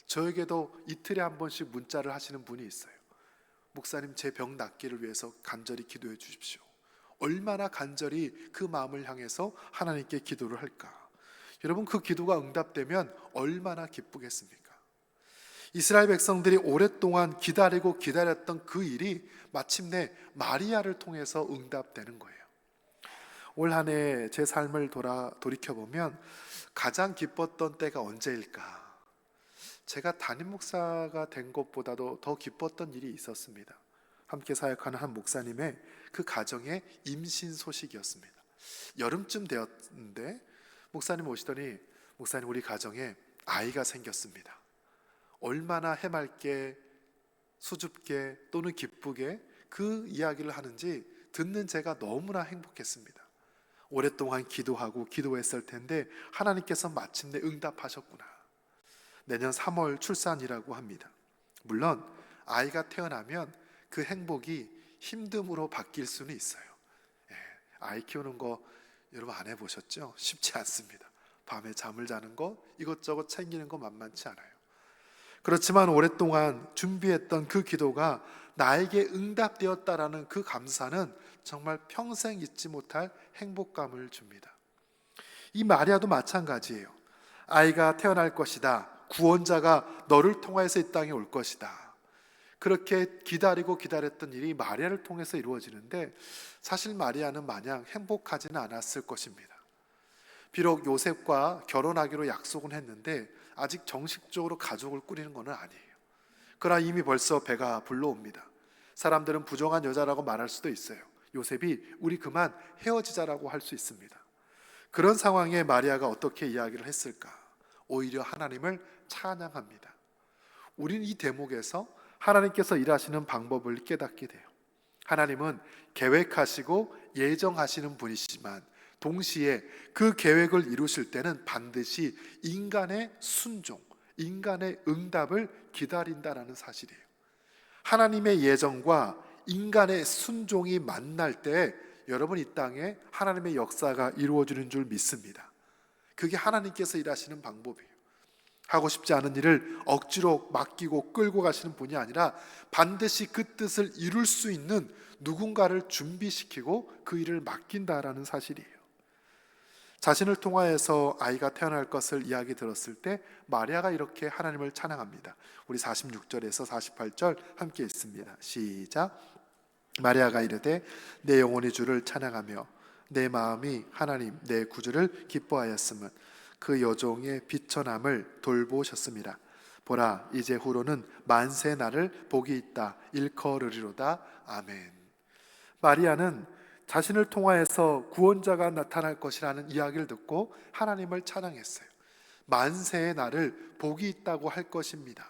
저에게도 이틀에 한 번씩 문자를 하시는 분이 있어요. 목사님 제 병 낫기를 위해서 간절히 기도해 주십시오. 얼마나 간절히 그 마음을 향해서 하나님께 기도를 할까? 여러분, 그 기도가 응답되면 얼마나 기쁘겠습니까? 이스라엘 백성들이 오랫동안 기다리고 기다렸던 그 일이 마침내 마리아를 통해서 응답되는 거예요. 올 한 해 제 삶을 돌이켜보면 가장 기뻤던 때가 언제일까? 제가 담임 목사가 된 것보다도 더 기뻤던 일이 있었습니다. 함께 사역하는 한 목사님의 그 가정의 임신 소식이었습니다. 여름쯤 되었는데 목사님 오시더니, 목사님 우리 가정에 아이가 생겼습니다. 얼마나 해맑게 수줍게 또는 기쁘게 그 이야기를 하는지 듣는 제가 너무나 행복했습니다. 오랫동안 기도하고 기도했을 텐데 하나님께서 마침내 응답하셨구나. 내년 3월 출산이라고 합니다. 물론 아이가 태어나면 그 행복이 힘듦으로 바뀔 수는 있어요. 아이 키우는 거 여러분 안 해보셨죠? 쉽지 않습니다. 밤에 잠을 자는 거, 이것저것 챙기는 거 만만치 않아요. 그렇지만 오랫동안 준비했던 그 기도가 나에게 응답되었다라는 그 감사는 정말 평생 잊지 못할 행복감을 줍니다. 이 마리아도 마찬가지예요. 아이가 태어날 것이다, 구원자가 너를 통해서 이 땅에 올 것이다, 그렇게 기다리고 기다렸던 일이 마리아를 통해서 이루어지는데, 사실 마리아는 마냥 행복하지는 않았을 것입니다. 비록 요셉과 결혼하기로 약속은 했는데 아직 정식적으로 가족을 꾸리는 건 아니에요. 그러나 이미 벌써 배가 불러옵니다. 사람들은 부정한 여자라고 말할 수도 있어요. 요셉이 우리 그만 헤어지자라고 할 수 있습니다. 그런 상황에 마리아가 어떻게 이야기를 했을까? 오히려 하나님을 찬양합니다. 우리는 이 대목에서 하나님께서 일하시는 방법을 깨닫게 돼요. 하나님은 계획하시고 예정하시는 분이시지만 동시에 그 계획을 이루실 때는 반드시 인간의 순종, 인간의 응답을 기다린다라는 사실이에요. 하나님의 예정과 인간의 순종이 만날 때 여러분 이 땅에 하나님의 역사가 이루어지는 줄 믿습니다. 그게 하나님께서 일하시는 방법이에요. 하고 싶지 않은 일을 억지로 맡기고 끌고 가시는 분이 아니라 반드시 그 뜻을 이룰 수 있는 누군가를 준비시키고 그 일을 맡긴다라는 사실이에요. 자신을 통하여서 아이가 태어날 것을 이야기 들었을 때 마리아가 이렇게 하나님을 찬양합니다. 우리 46절에서 48절 함께 읽습니다. 시작. 마리아가 이르되 내 영혼이 주를 찬양하며 내 마음이 하나님 내 구주를 기뻐하였음은 그 여종의 비천함을 돌보셨습니다. 보라 이제 후로는 만세 나를 복이 있다 일컬으리로다. 아멘. 마리아는 자신을 통하여서 구원자가 나타날 것이라는 이야기를 듣고 하나님을 찬양했어요. 만세의 날을 복이 있다고 할 것입니다.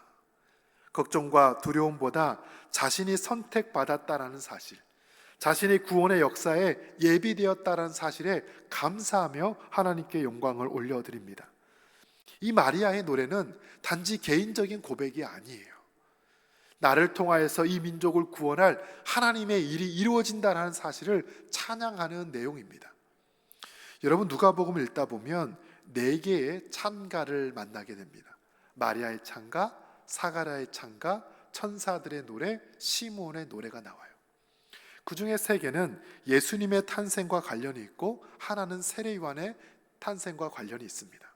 걱정과 두려움보다 자신이 선택받았다라는 사실, 자신이 구원의 역사에 예비되었다라는 사실에 감사하며 하나님께 영광을 올려드립니다. 이 마리아의 노래는 단지 개인적인 고백이 아니에요. 나를 통하여서 이 민족을 구원할 하나님의 일이 이루어진다는 사실을 찬양하는 내용입니다. 여러분 누가복음 읽다 보면 4개의 찬가를 만나게 됩니다. 마리아의 찬가, 사가랴의 찬가, 천사들의 노래, 시므온의 노래가 나와요. 그 중에 3개는 예수님의 탄생과 관련이 있고 하나는 세례요한의 탄생과 관련이 있습니다.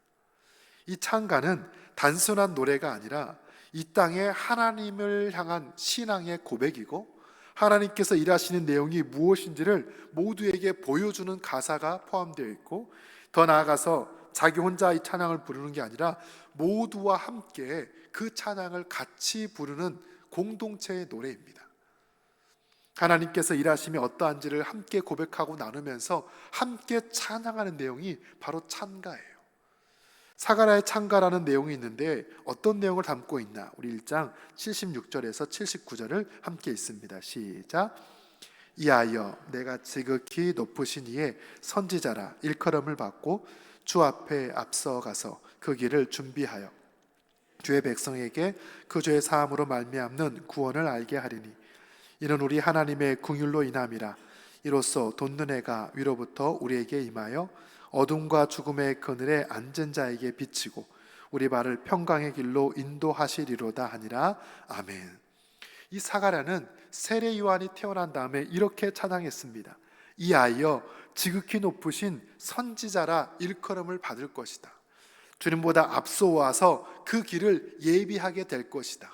이 찬가는 단순한 노래가 아니라 이 땅에 하나님을 향한 신앙의 고백이고 하나님께서 일하시는 내용이 무엇인지를 모두에게 보여주는 가사가 포함되어 있고 더 나아가서 자기 혼자 이 찬양을 부르는 게 아니라 모두와 함께 그 찬양을 같이 부르는 공동체의 노래입니다. 하나님께서 일하심이 어떠한지를 함께 고백하고 나누면서 함께 찬양하는 내용이 바로 찬가예요. 사가랴의 찬가라는 내용이 있는데 어떤 내용을 담고 있나? 우리 1장 76절에서 79절을 함께 읽습니다. 시작. 이하여 내가 지극히 높으신 이의 선지자라 일컬음을 받고 주 앞에 앞서가서 그 길을 준비하여 주의 백성에게 그 죄의 사함으로 말미암는 구원을 알게 하리니 이는 우리 하나님의 긍휼로 인함이라. 이로써 돋는 해가 위로부터 우리에게 임하여 어둠과 죽음의 그늘에 앉은 자에게 비치고 우리 발을 평강의 길로 인도하시리로다 하니라. 아멘. 이 사가랴는 세례 요한이 태어난 다음에 이렇게 찬양했습니다. 이하여 지극히 높으신 선지자라 일컬음을 받을 것이다. 주님보다 앞서 와서 그 길을 예비하게 될 것이다.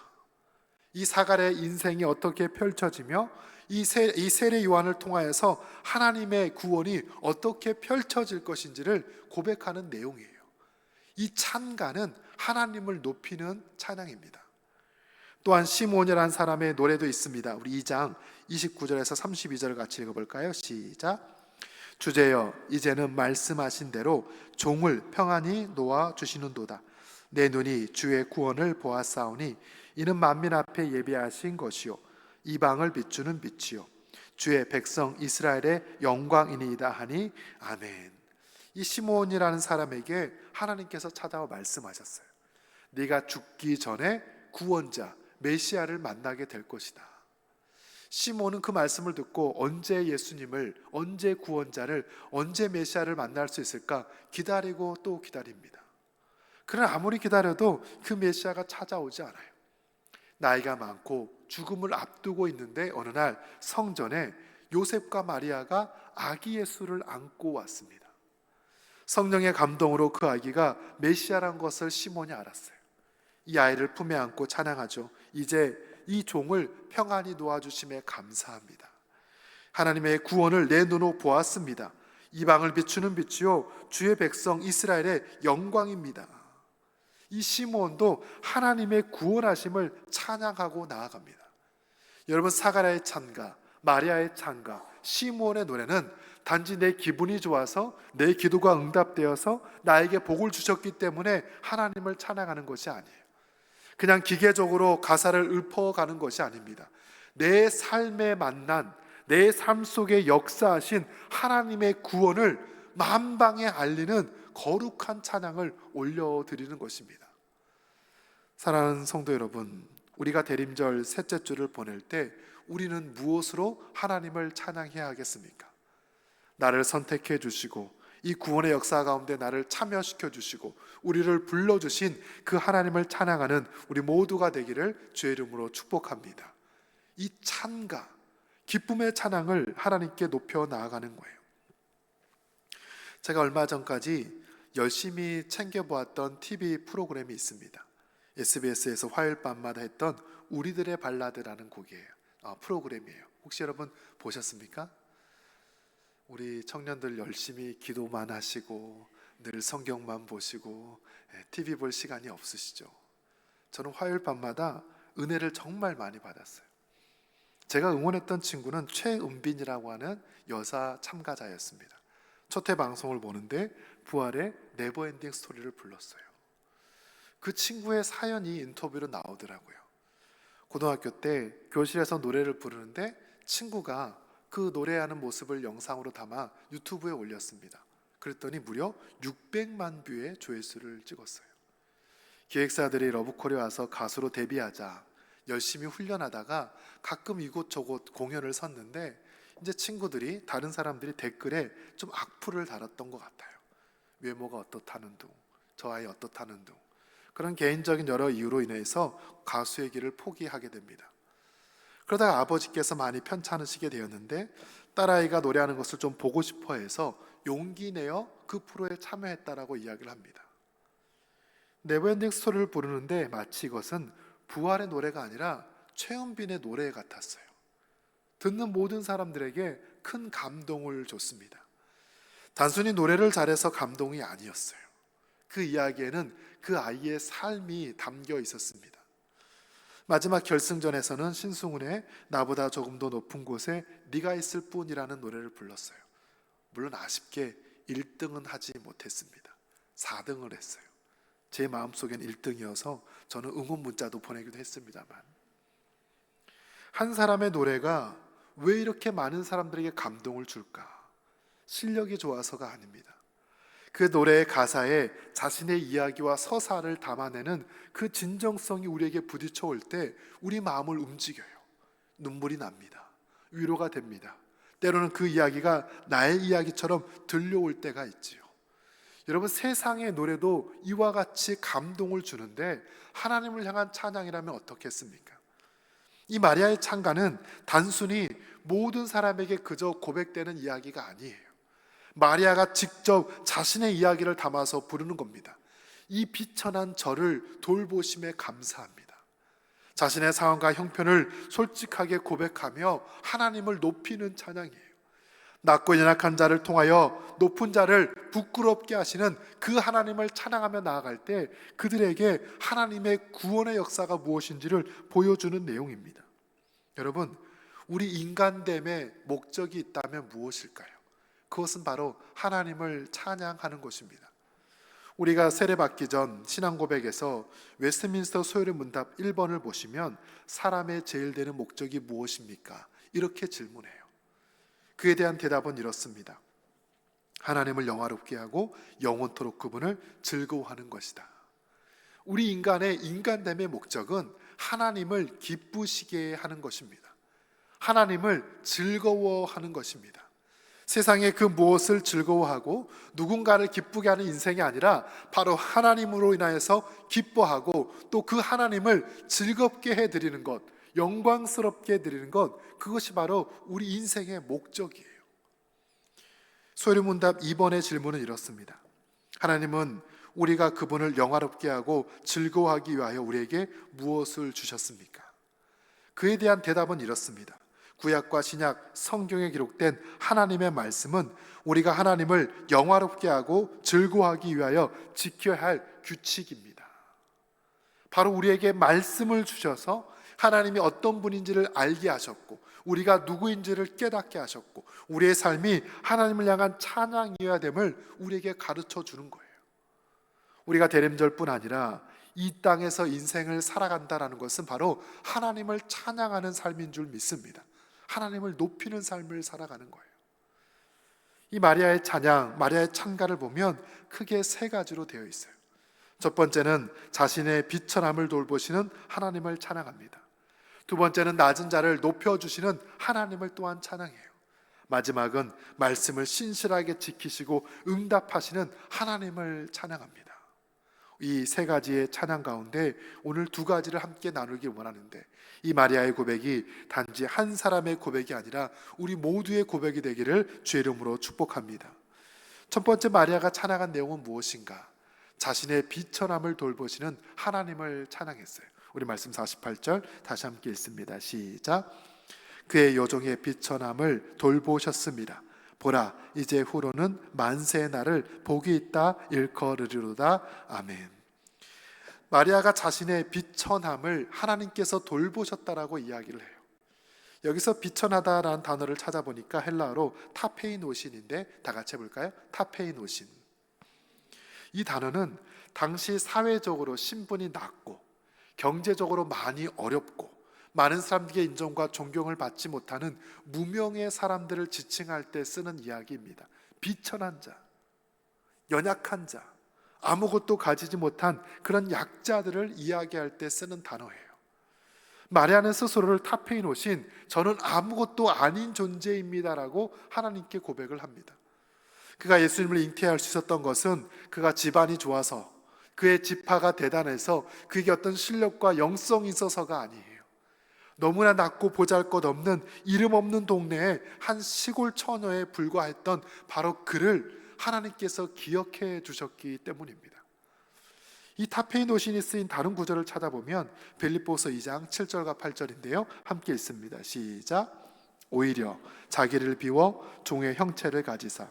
이 사가랴의 인생이 어떻게 펼쳐지며 이 세례 요한을 통하여서 하나님의 구원이 어떻게 펼쳐질 것인지를 고백하는 내용이에요. 이 찬가는 하나님을 높이는 찬양입니다. 또한 시므온이라는 사람의 노래도 있습니다. 우리 2장 29절에서 32절을 같이 읽어볼까요? 시작. 주제여 이제는 말씀하신 대로 종을 평안히 놓아 주시는도다. 내 눈이 주의 구원을 보았사오니 이는 만민 앞에 예비하신 것이요 이방을 비추는 빛이요 주의 백성 이스라엘의 영광이니이다 하니. 아멘. 이 시므온이라는 사람에게 하나님께서 찾아와 말씀하셨어요. 네가 죽기 전에 구원자 메시아를 만나게 될 것이다. 시므온은 그 말씀을 듣고 언제 예수님을, 언제 구원자를, 언제 메시아를 만날 수 있을까 기다리고 또 기다립니다. 그러나 아무리 기다려도 그 메시아가 찾아오지 않아요. 나이가 많고 죽음을 앞두고 있는데 어느 날 성전에 요셉과 마리아가 아기 예수를 안고 왔습니다. 성령의 감동으로 그 아기가 메시아란 것을 시몬이 알았어요. 이 아이를 품에 안고 찬양하죠. 이제 이 종을 평안히 놓아주심에 감사합니다. 하나님의 구원을 내 눈으로 보았습니다. 이방을 비추는 빛이요 주의 백성 이스라엘의 영광입니다. 이 시므온도 하나님의 구원하심을 찬양하고 나아갑니다. 여러분 사가랴의 찬가, 마리아의 찬가, 시므온의 노래는 단지 내 기분이 좋아서 내 기도가 응답되어서 나에게 복을 주셨기 때문에 하나님을 찬양하는 것이 아니에요. 그냥 기계적으로 가사를 읊어가는 것이 아닙니다. 내 삶에 만난, 내 삶 속에 역사하신 하나님의 구원을 만방에 알리는 거룩한 찬양을 올려드리는 것입니다. 사랑하는 성도 여러분, 우리가 대림절 셋째 주를 보낼 때 우리는 무엇으로 하나님을 찬양해야 하겠습니까? 나를 선택해 주시고 이 구원의 역사 가운데 나를 참여시켜 주시고 우리를 불러주신 그 하나님을 찬양하는 우리 모두가 되기를 주의 이름으로 축복합니다. 이 찬가, 기쁨의 찬양을 하나님께 높여 나아가는 거예요. 제가 얼마 전까지 열심히 챙겨보았던 TV 프로그램이 있습니다. SBS에서 화요일 밤마다 했던 우리들의 발라드라는 곡이에요. 프로그램이에요. 혹시 여러분 보셨습니까? 우리 청년들 열심히 기도만 하시고 늘 성경만 보시고 TV 볼 시간이 없으시죠? 저는 화요일 밤마다 은혜를 정말 많이 받았어요. 제가 응원했던 친구는 최은빈이라고 하는 여사 참가자였습니다. 첫 회 방송을 보는데 부활의 네버엔딩 스토리를 불렀어요. 그 친구의 사연이 인터뷰로 나오더라고요. 고등학교 때 교실에서 노래를 부르는데 친구가 그 노래하는 모습을 영상으로 담아 유튜브에 올렸습니다. 그랬더니 무려 600만 뷰의 조회수를 찍었어요. 기획사들이 러브콜에 와서 가수로 데뷔하자 열심히 훈련하다가 가끔 이곳저곳 공연을 섰는데 이제 친구들이, 다른 사람들이 댓글에 좀 악플을 달았던 것 같아요. 외모가 어떻다는 둥, 저 아이 어떻다는 둥, 그런 개인적인 여러 이유로 인해서 가수의 길을 포기하게 됩니다. 그러다가 아버지께서 많이 편찮으시게 되었는데 딸아이가 노래하는 것을 좀 보고 싶어 해서 용기 내어 그 프로에 참여했다라고 이야기를 합니다. 네버엔딩 스토리를 부르는데 마치 이것은 부활의 노래가 아니라 최은빈의 노래 같았어요. 듣는 모든 사람들에게 큰 감동을 줬습니다. 단순히 노래를 잘해서 감동이 아니었어요. 그 이야기에는 그 아이의 삶이 담겨 있었습니다. 마지막 결승전에서는 신승훈의 나보다 조금 더 높은 곳에 네가 있을 뿐이라는 노래를 불렀어요. 물론 아쉽게 1등은 하지 못했습니다. 4등을 했어요. 제 마음속엔 1등이어서 저는 응원 문자도 보내기도 했습니다만, 한 사람의 노래가 왜 이렇게 많은 사람들에게 감동을 줄까? 실력이 좋아서가 아닙니다. 그 노래의 가사에 자신의 이야기와 서사를 담아내는 그 진정성이 우리에게 부딪혀 올 때 우리 마음을 움직여요. 눈물이 납니다. 위로가 됩니다. 때로는 그 이야기가 나의 이야기처럼 들려올 때가 있지요. 여러분, 세상의 노래도 이와 같이 감동을 주는데 하나님을 향한 찬양이라면 어떻겠습니까? 이 마리아의 찬가는 단순히 모든 사람에게 그저 고백되는 이야기가 아니에요. 마리아가 직접 자신의 이야기를 담아서 부르는 겁니다. 이 비천한 저를 돌보심에 감사합니다. 자신의 상황과 형편을 솔직하게 고백하며 하나님을 높이는 찬양이에요. 낮고 연약한 자를 통하여 높은 자를 부끄럽게 하시는 그 하나님을 찬양하며 나아갈 때 그들에게 하나님의 구원의 역사가 무엇인지를 보여주는 내용입니다. 여러분, 우리 인간됨의 목적이 있다면 무엇일까요? 그것은 바로 하나님을 찬양하는 것입니다. 우리가 세례받기 전 신앙고백에서 웨스트민스터 소요리 문답 1번을 보시면 사람의 제일 되는 목적이 무엇입니까? 이렇게 질문해요. 그에 대한 대답은 이렇습니다. 하나님을 영화롭게 하고 영원토록 그분을 즐거워하는 것이다. 우리 인간의 인간됨의 목적은 하나님을 기쁘시게 하는 것입니다. 하나님을 즐거워하는 것입니다. 세상의 그 무엇을 즐거워하고 누군가를 기쁘게 하는 인생이 아니라 바로 하나님으로 인하여서 기뻐하고 또 그 하나님을 즐겁게 해드리는 것, 영광스럽게 해드리는 것, 그것이 바로 우리 인생의 목적이에요. 소요리문답 2번의 질문은 이렇습니다. 하나님은 우리가 그분을 영화롭게 하고 즐거워하기 위하여 우리에게 무엇을 주셨습니까? 그에 대한 대답은 이렇습니다. 구약과 신약 성경에 기록된 하나님의 말씀은 우리가 하나님을 영화롭게 하고 즐거워하기 위하여 지켜야 할 규칙입니다. 바로 우리에게 말씀을 주셔서 하나님이 어떤 분인지를 알게 하셨고 우리가 누구인지를 깨닫게 하셨고 우리의 삶이 하나님을 향한 찬양이어야 됨을 우리에게 가르쳐 주는 거예요. 우리가 대림절뿐 아니라 이 땅에서 인생을 살아간다는 것은 바로 하나님을 찬양하는 삶인 줄 믿습니다. 하나님을 높이는 삶을 살아가는 거예요. 이 마리아의 찬양, 마리아의 찬가를 보면 크게 세 가지로 되어 있어요. 첫 번째는 자신의 비천함을 돌보시는 하나님을 찬양합니다. 두 번째는 낮은 자를 높여주시는 하나님을 또한 찬양해요. 마지막은 말씀을 신실하게 지키시고 응답하시는 하나님을 찬양합니다. 이 세 가지의 찬양 가운데 오늘 두 가지를 함께 나누기 원하는데, 이 마리아의 고백이 단지 한 사람의 고백이 아니라 우리 모두의 고백이 되기를 주의 이름으로 축복합니다. 첫 번째 마리아가 찬양한 내용은 무엇인가? 자신의 비천함을 돌보시는 하나님을 찬양했어요. 우리 말씀 48절 다시 함께 읽습니다. 시작. 그의 여종의 비천함을 돌보셨습니다. 보라, 이제 후로는 만세의 날을 복이 있다 일컬으리로다. 아멘. 마리아가 자신의 비천함을 하나님께서 돌보셨다라고 이야기를 해요. 여기서 비천하다라는 단어를 찾아보니까 헬라어로 타페이노신인데, 다 같이 해볼까요? 타페이노신. 이 단어는 당시 사회적으로 신분이 낮고 경제적으로 많이 어렵고 많은 사람들의 인정과 존경을 받지 못하는 무명의 사람들을 지칭할 때 쓰는 이야기입니다. 비천한 자, 연약한 자, 아무것도 가지지 못한 그런 약자들을 이야기할 때 쓰는 단어예요. 마리아는 스스로를 타페이노신, 저는 아무것도 아닌 존재입니다라고 하나님께 고백을 합니다. 그가 예수님을 잉태할 수 있었던 것은 그가 집안이 좋아서, 그의 지파가 대단해서, 그에게 어떤 실력과 영성이 있어서가 아니에요. 너무나 낮고 보잘것없는 이름 없는 동네의 한 시골 처녀에 불과했던 바로 그를 하나님께서 기억해 주셨기 때문입니다. 이 타페이노신이 쓰인 다른 구절을 찾아보면 빌립보서 2장 7절과 8절인데요. 함께 읽습니다. 시작. 오히려 자기를 비워 종의 형체를 가지사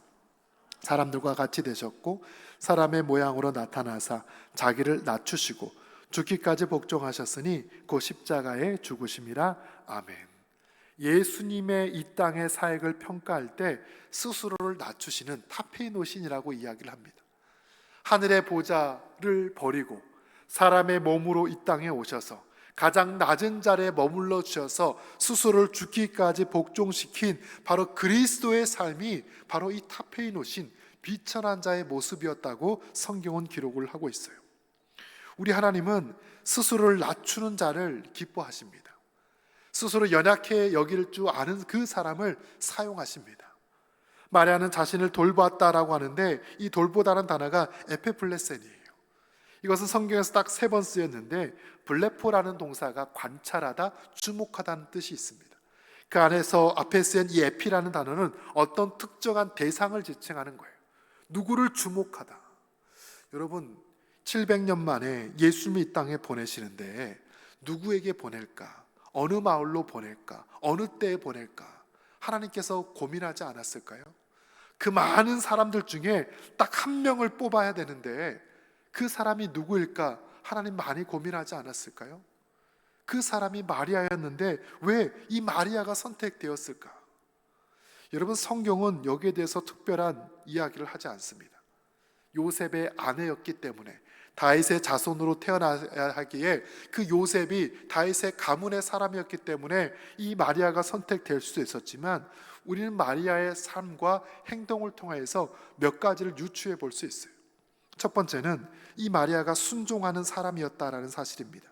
사람들과 같이 되셨고 사람의 모양으로 나타나사 자기를 낮추시고 죽기까지 복종하셨으니 곧 십자가에 죽으심이라. 아멘. 예수님의 이 땅의 사역을 평가할 때 스스로를 낮추시는 타페이노신이라고 이야기를 합니다. 하늘의 보좌를 버리고 사람의 몸으로 이 땅에 오셔서 가장 낮은 자리에 머물러 주셔서 스스로를 죽기까지 복종시킨 바로 그리스도의 삶이 바로 이 타페이노신 비천한 자의 모습이었다고 성경은 기록을 하고 있어요. 우리 하나님은 스스로를 낮추는 자를 기뻐하십니다. 스스로 연약해 여길 줄 아는 그 사람을 사용하십니다. 마리아는 자신을 돌보았다라고 하는데 이 돌보다는 단어가 에페플레센이에요. 이것은 성경에서 딱 3번 쓰였는데 블레포라는 동사가 관찰하다, 주목하다는 뜻이 있습니다. 그 안에서 앞에 쓰인 이 에피라는 단어는 어떤 특정한 대상을 지칭하는 거예요. 누구를 주목하다. 여러분 700년 만에 예수님이 이 땅에 보내시는데 누구에게 보낼까? 어느 마을로 보낼까? 어느 때에 보낼까? 하나님께서 고민하지 않았을까요? 그 많은 사람들 중에 딱 한 명을 뽑아야 되는데 그 사람이 누구일까? 하나님 많이 고민하지 않았을까요? 그 사람이 마리아였는데 왜 이 마리아가 선택되었을까? 여러분 성경은 여기에 대해서 특별한 이야기를 하지 않습니다. 요셉의 아내였기 때문에 다윗의 자손으로 태어나야 하기에 그 요셉이 다윗의 가문의 사람이었기 때문에 이 마리아가 선택될 수도 있었지만 우리는 마리아의 삶과 행동을 통해서 몇 가지를 유추해 볼 수 있어요. 첫 번째는 이 마리아가 순종하는 사람이었다라는 사실입니다.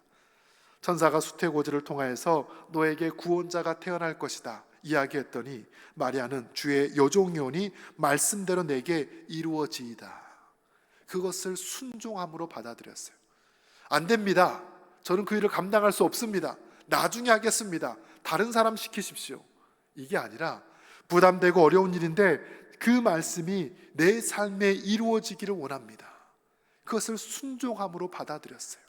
천사가 수태고지를 통하여서 너에게 구원자가 태어날 것이다 이야기했더니 마리아는 주의 여종이오니 말씀대로 내게 이루어지이다. 그것을 순종함으로 받아들였어요. 안 됩니다. 저는 그 일을 감당할 수 없습니다. 나중에 하겠습니다. 다른 사람 시키십시오. 이게 아니라 부담되고 어려운 일인데 그 말씀이 내 삶에 이루어지기를 원합니다. 그것을 순종함으로 받아들였어요.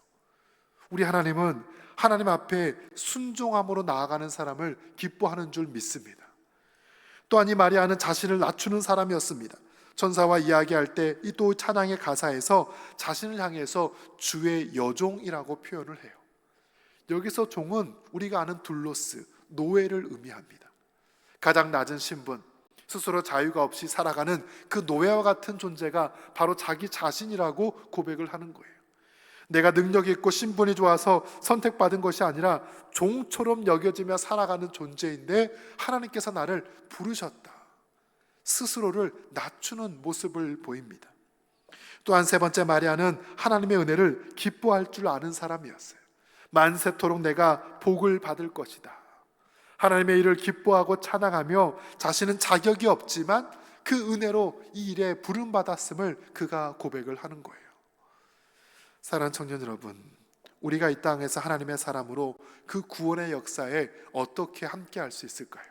우리 하나님은 하나님 앞에 순종함으로 나아가는 사람을 기뻐하는 줄 믿습니다. 또한 이 마리아는 자신을 낮추는 사람이었습니다. 천사와 이야기할 때 이 또 찬양의 가사에서 자신을 향해서 주의 여종이라고 표현을 해요. 여기서 종은 우리가 아는 둘로스, 노예를 의미합니다. 가장 낮은 신분, 스스로 자유가 없이 살아가는 그 노예와 같은 존재가 바로 자기 자신이라고 고백을 하는 거예요. 내가 능력이 있고 신분이 좋아서 선택받은 것이 아니라 종처럼 여겨지며 살아가는 존재인데 하나님께서 나를 부르셨다. 스스로를 낮추는 모습을 보입니다. 또한 세 번째 마리아는 하나님의 은혜를 기뻐할 줄 아는 사람이었어요. 만세토록 내가 복을 받을 것이다. 하나님의 일을 기뻐하고 찬양하며 자신은 자격이 없지만 그 은혜로 이 일에 부름받았음을 그가 고백을 하는 거예요. 사랑하는 청년 여러분, 우리가 이 땅에서 하나님의 사람으로 그 구원의 역사에 어떻게 함께 할 수 있을까요?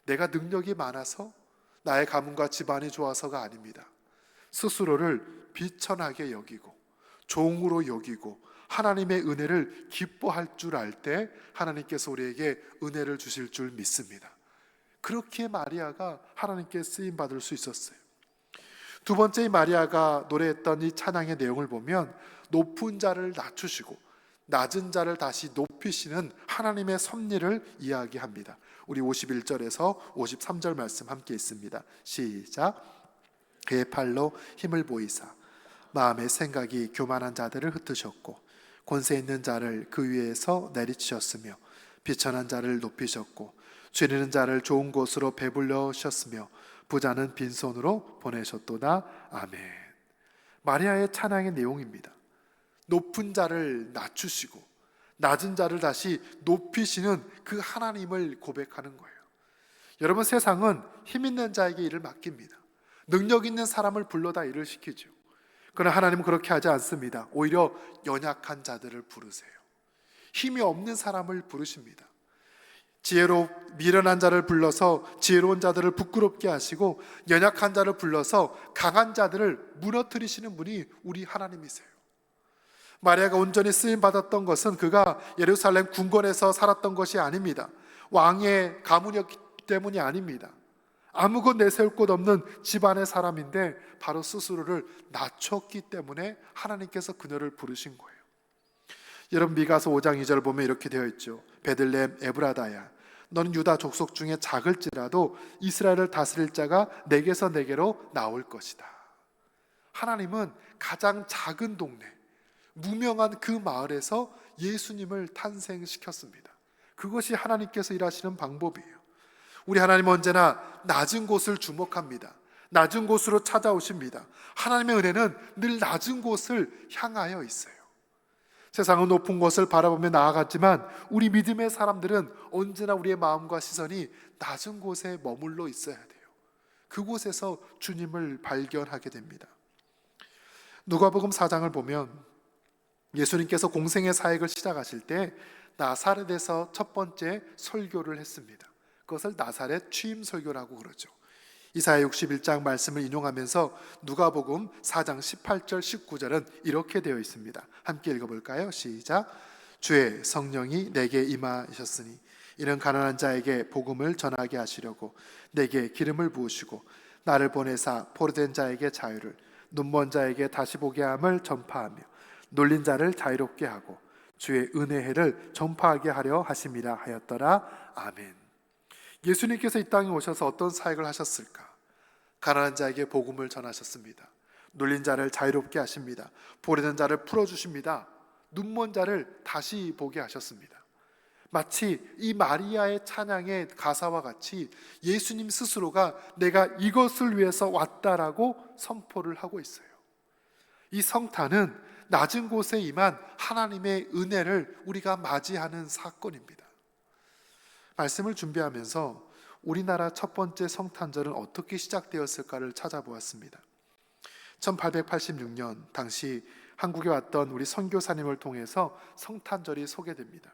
내가 능력이 많아서, 나의 가문과 집안이 좋아서가 아닙니다. 스스로를 비천하게 여기고 종으로 여기고 하나님의 은혜를 기뻐할 줄 알 때 하나님께서 우리에게 은혜를 주실 줄 믿습니다. 그렇게 마리아가 하나님께 쓰임받을 수 있었어요. 두 번째, 이 마리아가 노래했던 이 찬양의 내용을 보면 높은 자를 낮추시고 낮은 자를 다시 높이시는 하나님의 섭리를 이야기합니다. 우리 51절에서 53절 말씀 함께 있습니다. 시작. 그의 팔로 힘을 보이사 마음의 생각이 교만한 자들을 흩으셨고 권세 있는 자를 그 위에서 내리치셨으며 비천한 자를 높이셨고 죄리는 자를 좋은 곳으로 배불려셨으며 부자는 빈손으로 보내셨도다. 아멘. 마리아의 찬양의 내용입니다. 높은 자를 낮추시고 낮은 자를 다시 높이시는 그 하나님을 고백하는 거예요. 여러분, 세상은 힘 있는 자에게 일을 맡깁니다. 능력 있는 사람을 불러다 일을 시키죠. 그러나 하나님은 그렇게 하지 않습니다. 오히려 연약한 자들을 부르세요. 힘이 없는 사람을 부르십니다. 지혜로 미련한 자를 불러서 지혜로운 자들을 부끄럽게 하시고 연약한 자를 불러서 강한 자들을 무너뜨리시는 분이 우리 하나님이세요. 마리아가 온전히 쓰임받았던 것은 그가 예루살렘 궁궐에서 살았던 것이 아닙니다. 왕의 가문이었기 때문이 아닙니다. 아무것 내세울 곳 없는 집안의 사람인데 바로 스스로를 낮췄기 때문에 하나님께서 그녀를 부르신 거예요. 여러분, 미가서 5장 2절 보면 이렇게 되어 있죠. 베들레헴 에브라다야, 너는 유다 족속 중에 작을지라도 이스라엘을 다스릴 자가 내게서 내게로 나올 것이다. 하나님은 가장 작은 동네, 무명한 그 마을에서 예수님을 탄생시켰습니다. 그것이 하나님께서 일하시는 방법이에요. 우리 하나님은 언제나 낮은 곳을 주목합니다. 낮은 곳으로 찾아오십니다. 하나님의 은혜는 늘 낮은 곳을 향하여 있어요. 세상은 높은 곳을 바라보며 나아갔지만 우리 믿음의 사람들은 언제나 우리의 마음과 시선이 낮은 곳에 머물러 있어야 돼요. 그곳에서 주님을 발견하게 됩니다. 누가복음 4장을 보면 예수님께서 공생의 사역을 시작하실 때 나사렛에서 첫 번째 설교를 했습니다. 그것을 나사렛 취임 설교라고 그러죠. 이사야 61장 말씀을 인용하면서 누가복음 4장 18절 19절은 이렇게 되어 있습니다. 함께 읽어볼까요? 시작. 주의 성령이 내게 임하셨으니 이는 가난한 자에게 복음을 전하게 하시려고 내게 기름을 부으시고 나를 보내사 포로된 자에게 자유를, 눈먼 자에게 다시 보게 함을 전파하며 놀린 자를 자유롭게 하고 주의 은혜의 해를 전파하게 하려 하심이라 하였더라. 아멘. 예수님께서 이 땅에 오셔서 어떤 사역을 하셨을까? 가난한 자에게 복음을 전하셨습니다. 놀린 자를 자유롭게 하십니다. 포로된 자를 풀어주십니다. 눈먼 자를 다시 보게 하셨습니다. 마치 이 마리아의 찬양의 가사와 같이 예수님 스스로가 내가 이것을 위해서 왔다라고 선포를 하고 있어요. 이 성탄은 낮은 곳에 임한 하나님의 은혜를 우리가 맞이하는 사건입니다. 말씀을 준비하면서 우리나라 첫 번째 성탄절은 어떻게 시작되었을까를 찾아보았습니다. 1886년 당시 한국에 왔던 우리 선교사님을 통해서 성탄절이 소개됩니다.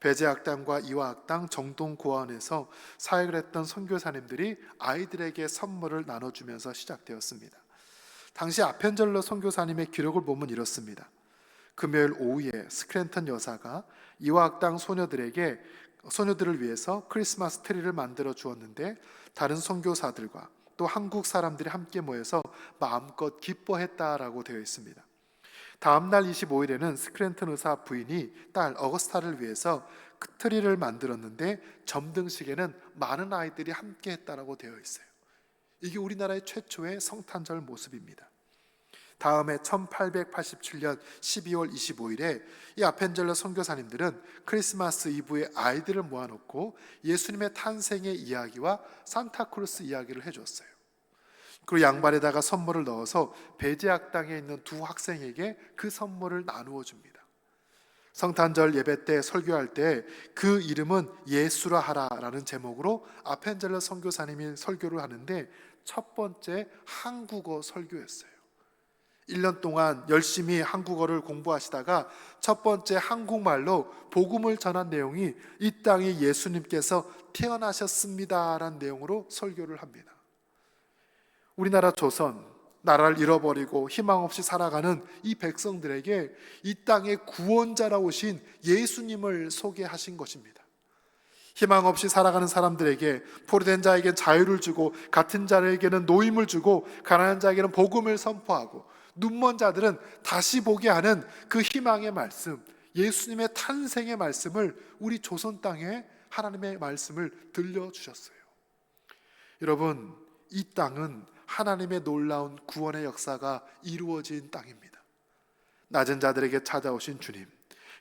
배제학당과 이화학당 정동고아원에서 사역을 했던 선교사님들이 아이들에게 선물을 나눠주면서 시작되었습니다. 당시 아펜젤러 선교사님의 기록을 보면 이렇습니다. 금요일 오후에 스크랜턴 여사가 이화학당 소녀들을 위해서 크리스마스 트리를 만들어 주었는데 다른 선교사들과 또 한국 사람들이 함께 모여서 마음껏 기뻐했다라고 되어 있습니다. 다음 날 25일에는 스크랜턴 의사 부인이 딸 어거스타를 위해서 그 트리를 만들었는데 점등식에는 많은 아이들이 함께 했다라고 되어 있어요. 이게 우리나라의 최초의 성탄절 모습입니다. 다음에 1887년 12월 25일에 이 아펜젤러 선교사님들은 크리스마스 이브에 아이들을 모아놓고 예수님의 탄생의 이야기와 산타크로스 이야기를 해줬어요. 그리고 양발에다가 선물을 넣어서 배제학당에 있는 두 학생에게 그 선물을 나누어 줍니다. 성탄절 예배 때 설교할 때 그 이름은 예수라 하라라는 제목으로 아펜젤러 선교사님이 설교를 하는데 첫 번째 한국어 설교였어요. 1년 동안 열심히 한국어를 공부하시다가 첫 번째 한국말로 복음을 전한 내용이 이 땅에 예수님께서 태어나셨습니다라는 내용으로 설교를 합니다. 우리나라 조선, 나라를 잃어버리고 희망 없이 살아가는 이 백성들에게 이 땅에 구원자라 오신 예수님을 소개하신 것입니다. 희망 없이 살아가는 사람들에게 포로된 자에게 자유를 주고 같은 자에게는 노임을 주고 가난한 자에게는 복음을 선포하고 눈먼 자들은 다시 보게 하는 그 희망의 말씀, 예수님의 탄생의 말씀을 우리 조선 땅에 하나님의 말씀을 들려주셨어요. 여러분, 이 땅은 하나님의 놀라운 구원의 역사가 이루어진 땅입니다. 낮은 자들에게 찾아오신 주님,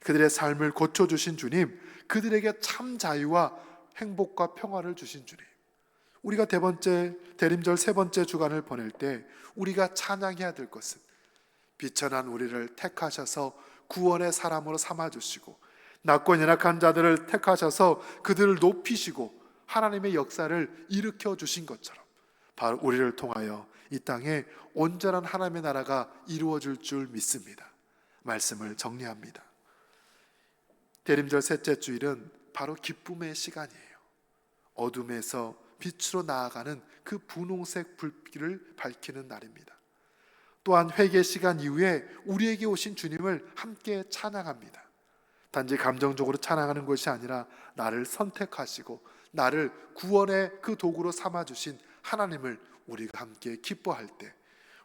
그들의 삶을 고쳐주신 주님, 그들에게 참 자유와 행복과 평화를 주신 주님, 우리가 대림절 세 번째 주간을 보낼 때 우리가 찬양해야 될 것은 비천한 우리를 택하셔서 구원의 사람으로 삼아주시고 낮고 연약한 자들을 택하셔서 그들을 높이시고 하나님의 역사를 일으켜 주신 것처럼 바로 우리를 통하여 이 땅에 온전한 하나님의 나라가 이루어질 줄 믿습니다. 말씀을 정리합니다. 대림절 셋째 주일은 바로 기쁨의 시간이에요. 어둠에서 빛으로 나아가는 그 분홍색 불길을 밝히는 날입니다. 또한 회개 시간 이후에 우리에게 오신 주님을 함께 찬양합니다. 단지 감정적으로 찬양하는 것이 아니라 나를 선택하시고 나를 구원의 그 도구로 삼아주신 하나님을 우리가 함께 기뻐할 때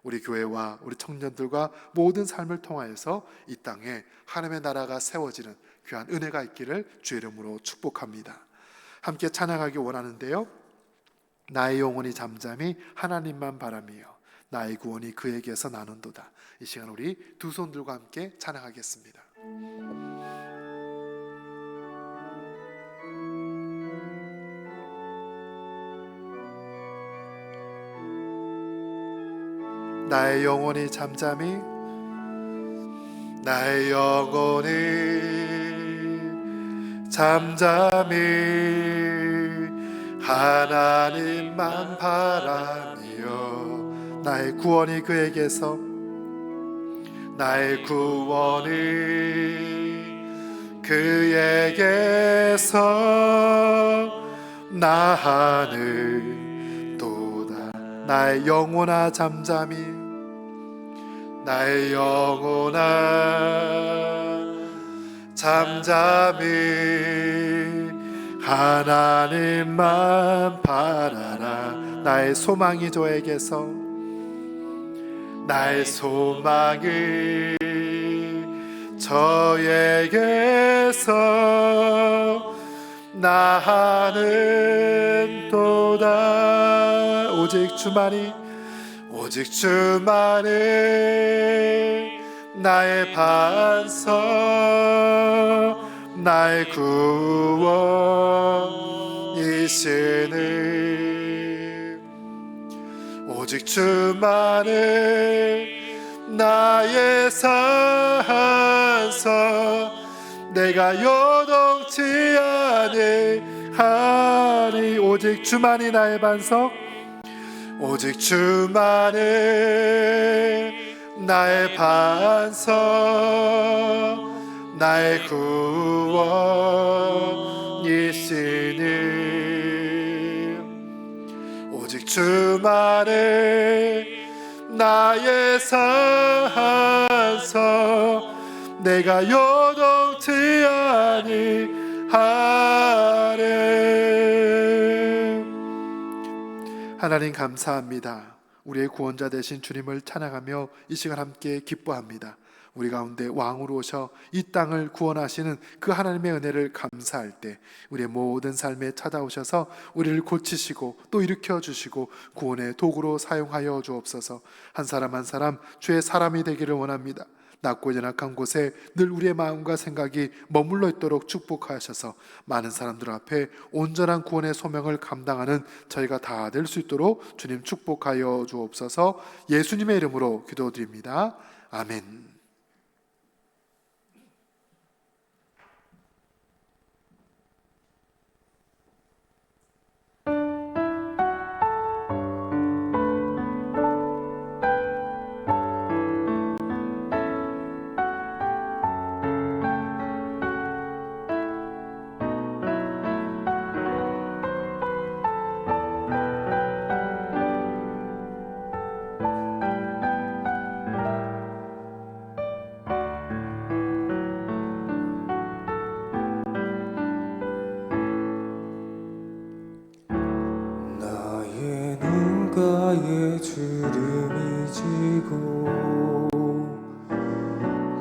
우리 교회와 우리 청년들과 모든 삶을 통하여서 이 땅에 하나님의 나라가 세워지는 귀한 은혜가 있기를 주의 이름으로 축복합니다. 함께 찬양하기 원하는데요, 나의 영혼이 잠잠히 하나님만 바라며 나의 구원이 그에게서 나는도다. 이 시간 우리 두 손 들고 함께 찬양하겠습니다. 나의 영혼이 잠잠히, 나의 영혼이 잠잠히 하나님만 바라며 나의 구원이 그에게서, 나의 구원이 그에게서 나하는 도다. 나의 영혼아 잠잠히, 나의 영혼아 잠잠히 하나님만 바라라. 나의 소망이 저에게서, 나의 소망이 저에게서 나하는 도다. 오직 주만이, 오직 주만이 나의 반석, 나의 구원이시니. 오직 주만이 나의 산서, 내가 요동치 아니하니. 오직 주만이 나의 반석, 오직 주만이 나의 반석, 나의 구원이시니. 오직 주만이 나의 산서, 내가 요동치 아니하리. 하나님 감사합니다. 우리의 구원자 되신 주님을 찬양하며 이 시간 함께 기뻐합니다. 우리 가운데 왕으로 오셔 이 땅을 구원하시는 그 하나님의 은혜를 감사할 때 우리의 모든 삶에 찾아오셔서 우리를 고치시고 또 일으켜 주시고 구원의 도구로 사용하여 주옵소서. 한 사람 한 사람 주의 사람이 되기를 원합니다. 낮고 연약한 곳에 늘 우리의 마음과 생각이 머물러 있도록 축복하셔서 많은 사람들 앞에 온전한 구원의 소명을 감당하는 저희가 다 될 수 있도록 주님 축복하여 주옵소서. 예수님의 이름으로 기도드립니다. 아멘. 나의 주름이 지고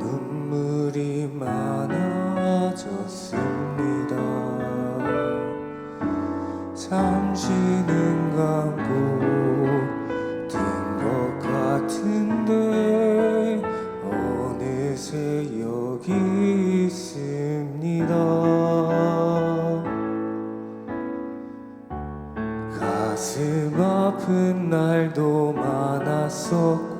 눈물이 많아졌습니다. 잠시는 감고 든 것 같은데 어느새 여기 있습니다. 가슴 아픈 날도 많았었고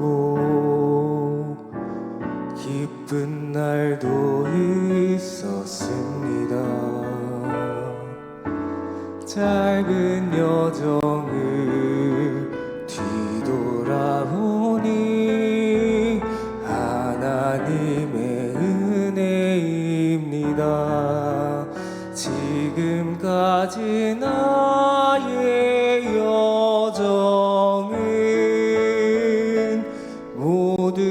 기쁜 날도 있었습니다. 짧은 여정을 뒤돌아보니 하나님의 은혜입니다. 지금까지 나의 여정은 모두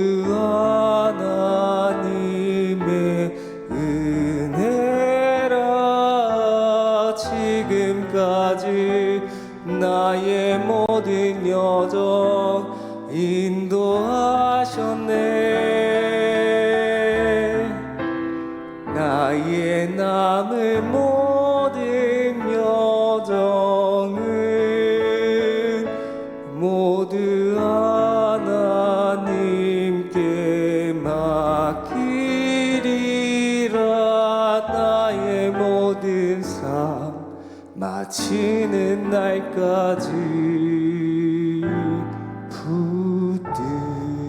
하나님의 은혜라. 지금까지 나의 모든 여정 인도하셨네. 나의 남은 모든 여정은 모두 하나님께 맡기리라. 나의 모든 삶 마치는 날까지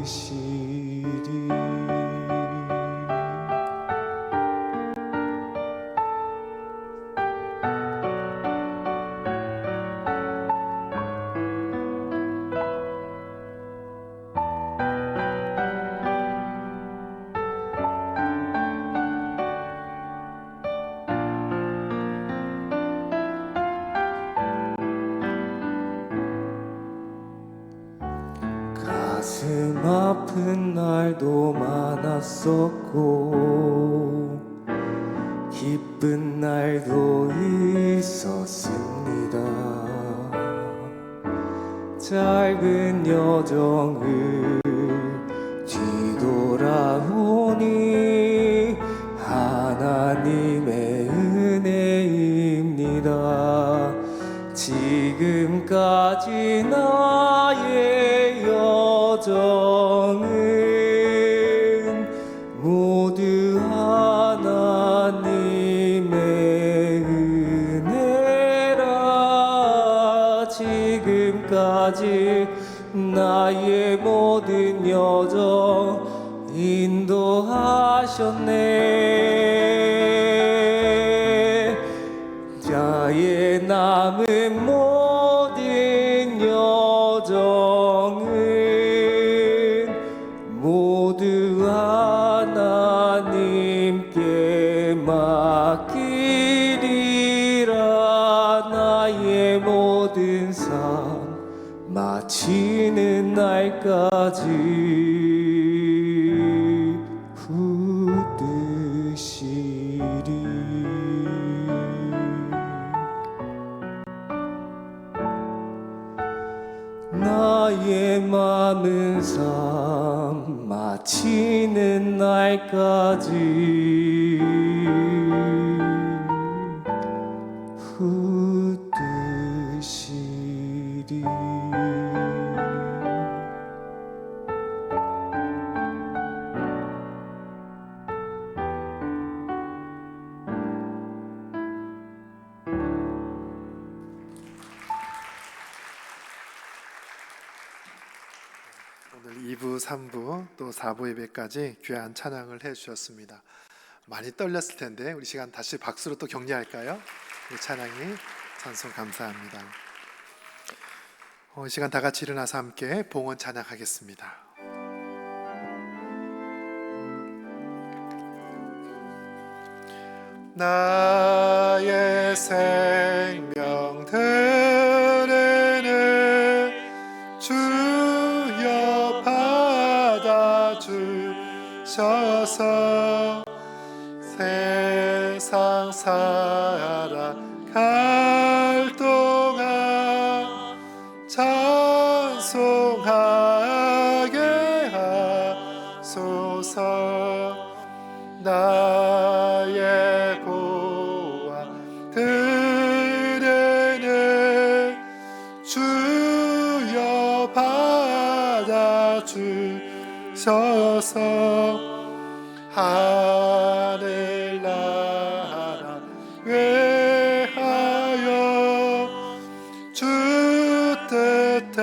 붙드시리. 가슴 아픈 날도 많았었고 기쁜 날도 있었습니다. 짧은 여정을 뒤돌아보니 하나님의 은혜입니다. 지금까지 나의 여정은 모두 하나님의 은혜라. 지금까지 나의 모든 여정 인도하셨네. 나의 남은 모든 여정은 모두 하나님께 맡기리라. 나의 모든 삶 마치는 날까지 붙드시리. 나의 남은 삶 마치는 날까지 붙드시리. 오늘 2부, 3부 또 4부 예배까지 귀한 찬양을 해주셨습니다. 많이 떨렸을 텐데 우리 시간 다시 박수로 또 격려할까요? 이 찬양이 찬송 감사합니다. 이 시간 다 같이 일어나서 함께 봉헌 찬양하겠습니다. 나의 생명 드리는 주여 받아주셔서 세상 살아갈 동안 찬송하리. 주셔서 나의 보아 드리네 주여 받아주셔서 하늘나라 위하여 주 뜻대로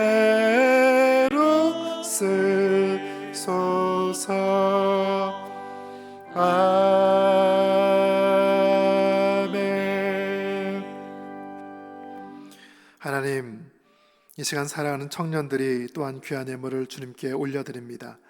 쓰소서. 아멘. 하나님, 이 시간 사랑하는 청년들이 또한 귀한 예물을 주님께 올려드립니다.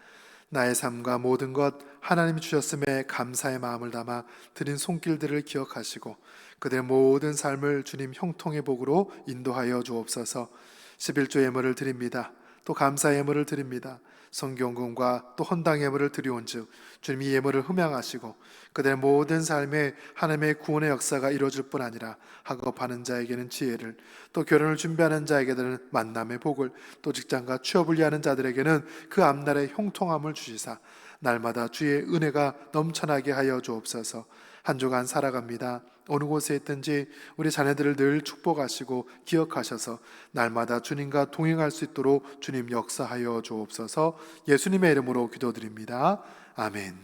나의 삶과 모든 것 하나님이 주셨음에 감사의 마음을 담아 드린 손길들을 기억하시고 그들의 모든 삶을 주님 형통의 복으로 인도하여 주옵소서. 11조 예물을 드립니다. 또 감사 예물을 드립니다. 성경금과 또 헌당 예물을 드리온즉 주님이 예물을 흠양하시고 그들의 모든 삶에 하나님의 구원의 역사가 이루어질 뿐 아니라 학업하는 자에게는 지혜를, 또 결혼을 준비하는 자에게는 만남의 복을, 또 직장과 취업을 위하는 자들에게는 그 앞날의 형통함을 주시사 날마다 주의 은혜가 넘쳐나게 하여 주옵소서. 한 주간 살아갑니다. 어느 곳에 있든지 우리 자녀들을 늘 축복하시고 기억하셔서 날마다 주님과 동행할 수 있도록 주님 역사하여 주옵소서. 예수님의 이름으로 기도드립니다. 아멘.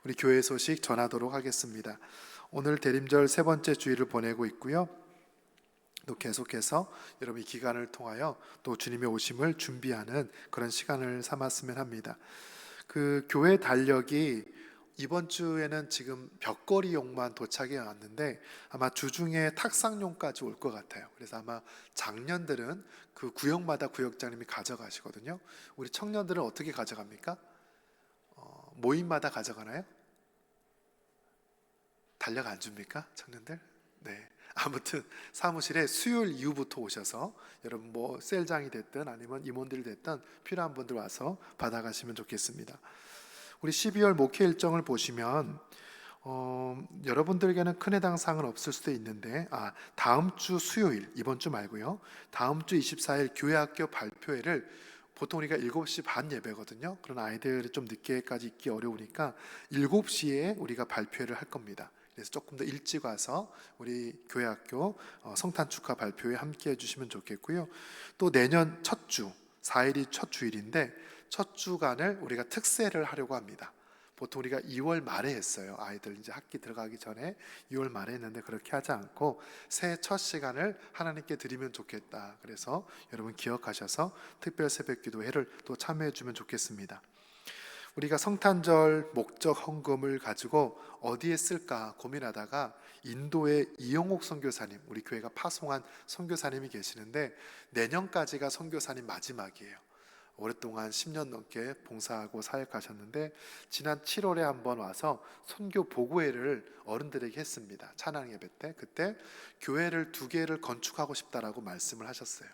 우리 교회 소식 전하도록 하겠습니다. 오늘 대림절 세 번째 주일을 보내고 있고요. 또 계속해서 여러분 이 기간을 통하여 또 주님의 오심을 준비하는 그런 시간을 삼았으면 합니다. 그 교회 달력이 이번 주에는 지금 벽걸이용만 도착해 왔는데 아마 주중에 탁상용까지 올 것 같아요. 그래서 아마 장년들은 그 구역마다 구역장님이 가져가시거든요. 우리 청년들은 어떻게 가져갑니까? 모임마다 가져가나요? 달력 안 줍니까? 청년들? 네. 아무튼 사무실에 수요일 이후부터 오셔서 여러분 뭐 셀장이 됐든 아니면 임원들이 됐든 필요한 분들 와서 받아가시면 좋겠습니다. 우리 12월 목회 일정을 보시면 여러분들에게는 큰 해당사항은 없을 수도 있는데 다음 주 수요일, 이번 주 말고요, 다음 주 24일 교회학교 발표회를 보통 우리가 7시 반 예배거든요. 그런 아이들이 좀 늦게까지 있기 어려우니까 7시에 우리가 발표회를 할 겁니다. 그래서 조금 더 일찍 와서 우리 교회학교 성탄 축하 발표회 함께 해주시면 좋겠고요. 또 내년 첫 주, 4일이 첫 주일인데 첫 주간을 우리가 특세를 하려고 합니다. 보통 우리가 2월 말에 했어요. 아이들 이제 학기 들어가기 전에 2월 말에 했는데 그렇게 하지 않고 새해 첫 시간을 하나님께 드리면 좋겠다. 그래서 여러분 기억하셔서 특별 새벽 기도회를 또 참여해 주면 좋겠습니다. 우리가 성탄절 목적 헌금을 가지고 어디에 쓸까 고민하다가 인도의 이영옥 선교사님, 우리 교회가 파송한 선교사님이 계시는데 내년까지가 선교사님 마지막이에요. 오랫동안 10년 넘게 봉사하고 사역하셨는데 지난 7월에 한번 와서 선교 보고회를 어른들에게 했습니다. 찬양 예배 때. 그때 교회를 2개를 건축하고 싶다라고 말씀을 하셨어요.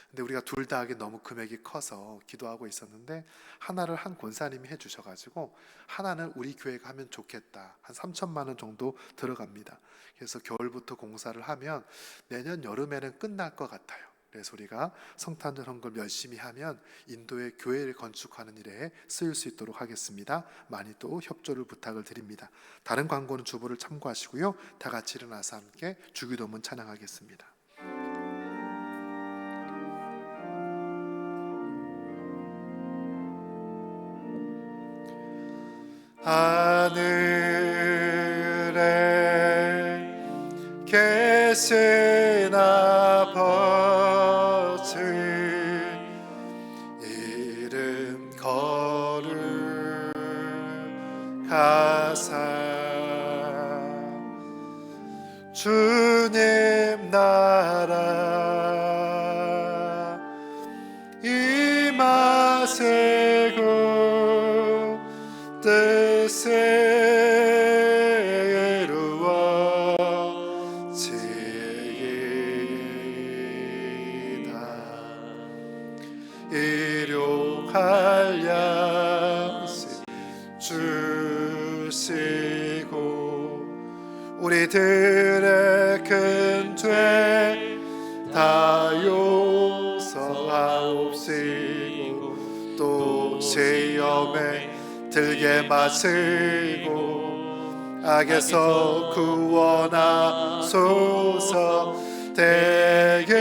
근데 우리가 둘 다 하기 너무 금액이 커서 기도하고 있었는데 하나를 한 권사님이 해주셔가지고 하나는 우리 교회가 하면 좋겠다. 한 3천만 원 정도 들어갑니다. 그래서 겨울부터 공사를 하면 내년 여름에는 끝날 것 같아요. 그래서 우리가 성탄절 헌금 열심히 하면 인도의 교회를 건축하는 일에 쓰일 수 있도록 하겠습니다. 많이 또 협조를 부탁을 드립니다. 다른 광고는 주보를 참고하시고요. 다 같이 일어나서 함께 주기도문 찬양하겠습니다. 하늘에 계신 아버지 이름 거룩하사 주님 나라 임하시고 뜻이 이루어지이다. 일용할 양식 주시고 우리들의 큰 죄 다 용서하옵시고 또 시험에 들게 마시고 악에서 구원하소서. 대개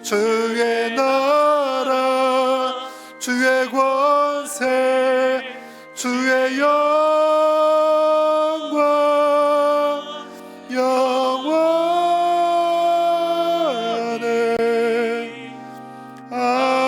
주의 나라 주의 권세 주의 영광 영원해. 아멘.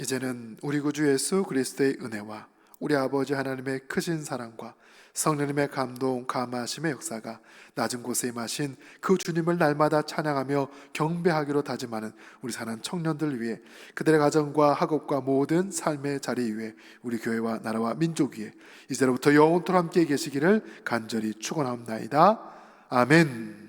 이제는 우리 구주 예수 그리스도의 은혜와 우리 아버지 하나님의 크신 사랑과 성령님의 감동 감화하심의 역사가 낮은 곳에 임하신 그 주님을 날마다 찬양하며 경배하기로 다짐하는 우리 사는 청년들 위해, 그들의 가정과 학업과 모든 삶의 자리 위에, 우리 교회와 나라와 민족 위에 이제로부터 영원토록 함께 계시기를 간절히 축원하옵나이다. 아멘.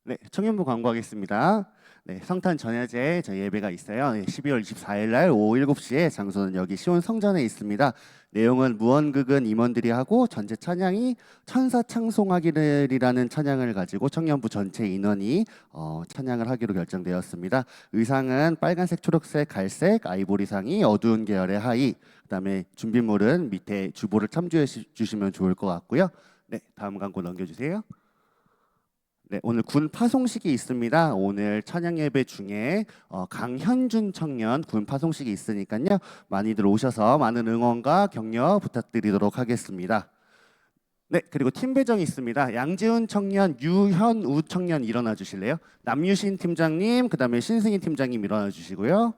네, 청년부 광고하겠습니다. 네, 성탄 전야제 저희 예배가 있어요. 12월 24일 날 오후 7시에 장소는 여기 시온 성전에 있습니다. 내용은 무언극은 임원들이 하고 전체 찬양이 천사 찬송하기를이라는 찬양을 가지고 청년부 전체 인원이 찬양을 하기로 결정되었습니다. 의상은 빨간색, 초록색, 갈색, 아이보리상이 어두운 계열의 하의, 그다음에 준비물은 밑에 주보를 참조해 주시면 좋을 것 같고요. 네, 다음 광고 넘겨주세요. 네, 오늘 군 파송식이 있습니다. 오늘 찬양 예배 중에 강현준 청년 군 파송식이 있으니까요. 많이들 오셔서 많은 응원과 격려 부탁드리도록 하겠습니다. 네, 그리고 팀 배정이 있습니다. 양재훈 청년, 유현우 청년 일어나 주실래요? 남유신 팀장님, 그다음에 신승희 팀장님 일어나 주시고요.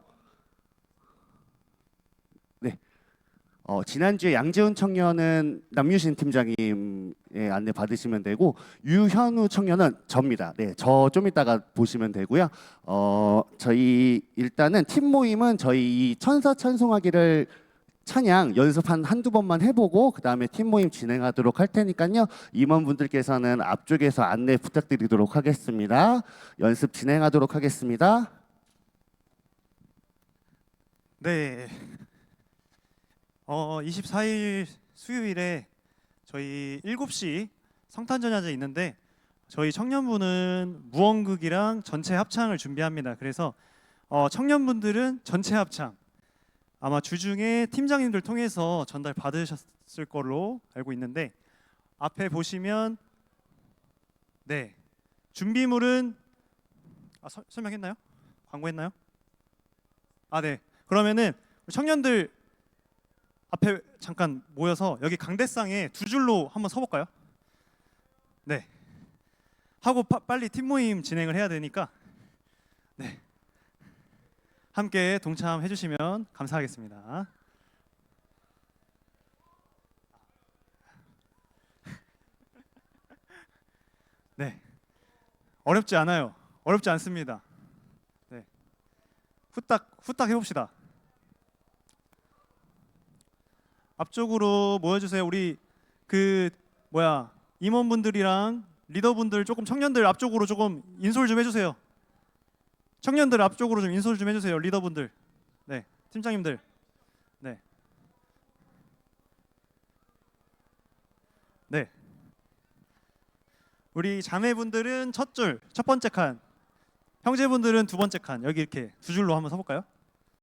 네. 지난주에 양재훈 청년은 남유신 팀장님의 안내 받으시면 되고, 유현우 청년은 저입니다. 네, 저 좀 이따가 보시면 되고요. 저희 일단은 팀 모임은 저희 이 천사 찬송하기를 찬양 연습 한두 번만 해보고 그 다음에 팀 모임 진행하도록 할 테니까요. 임원분들께서는 앞쪽에서 안내 부탁드리도록 하겠습니다. 연습 진행하도록 하겠습니다. 네. 24일 수요일에 저희 7시 성탄전야제 있는데, 저희 청년부는 무언극이랑 전체 합창을 준비합니다. 그래서 청년분들은 전체 합창 아마 주중에 팀장님들 통해서 전달 받으셨을 걸로 알고 있는데, 앞에 보시면 네, 준비물은 설명했나요? 광고했나요? 네. 그러면은 청년들 앞에 잠깐 모여서 여기 강대상에 두 줄로 한번 서볼까요? 네. 하고 빨리 팀 모임 진행을 해야 되니까 네. 함께 동참해 주시면 감사하겠습니다. 네. 어렵지 않아요. 어렵지 않습니다. 네. 후딱 해봅시다. 앞쪽으로 모여주세요. 우리 임원분들이랑 리더분들 조금, 청년들 앞쪽으로 조금 인솔 좀 해주세요. 청년들 앞쪽으로 좀 인솔 좀 해주세요. 리더분들, 네, 팀장님들, 네, 네. 우리 자매분들은 첫 번째 칸, 형제분들은 두 번째 칸, 여기 이렇게 두 줄로 한번 서볼까요?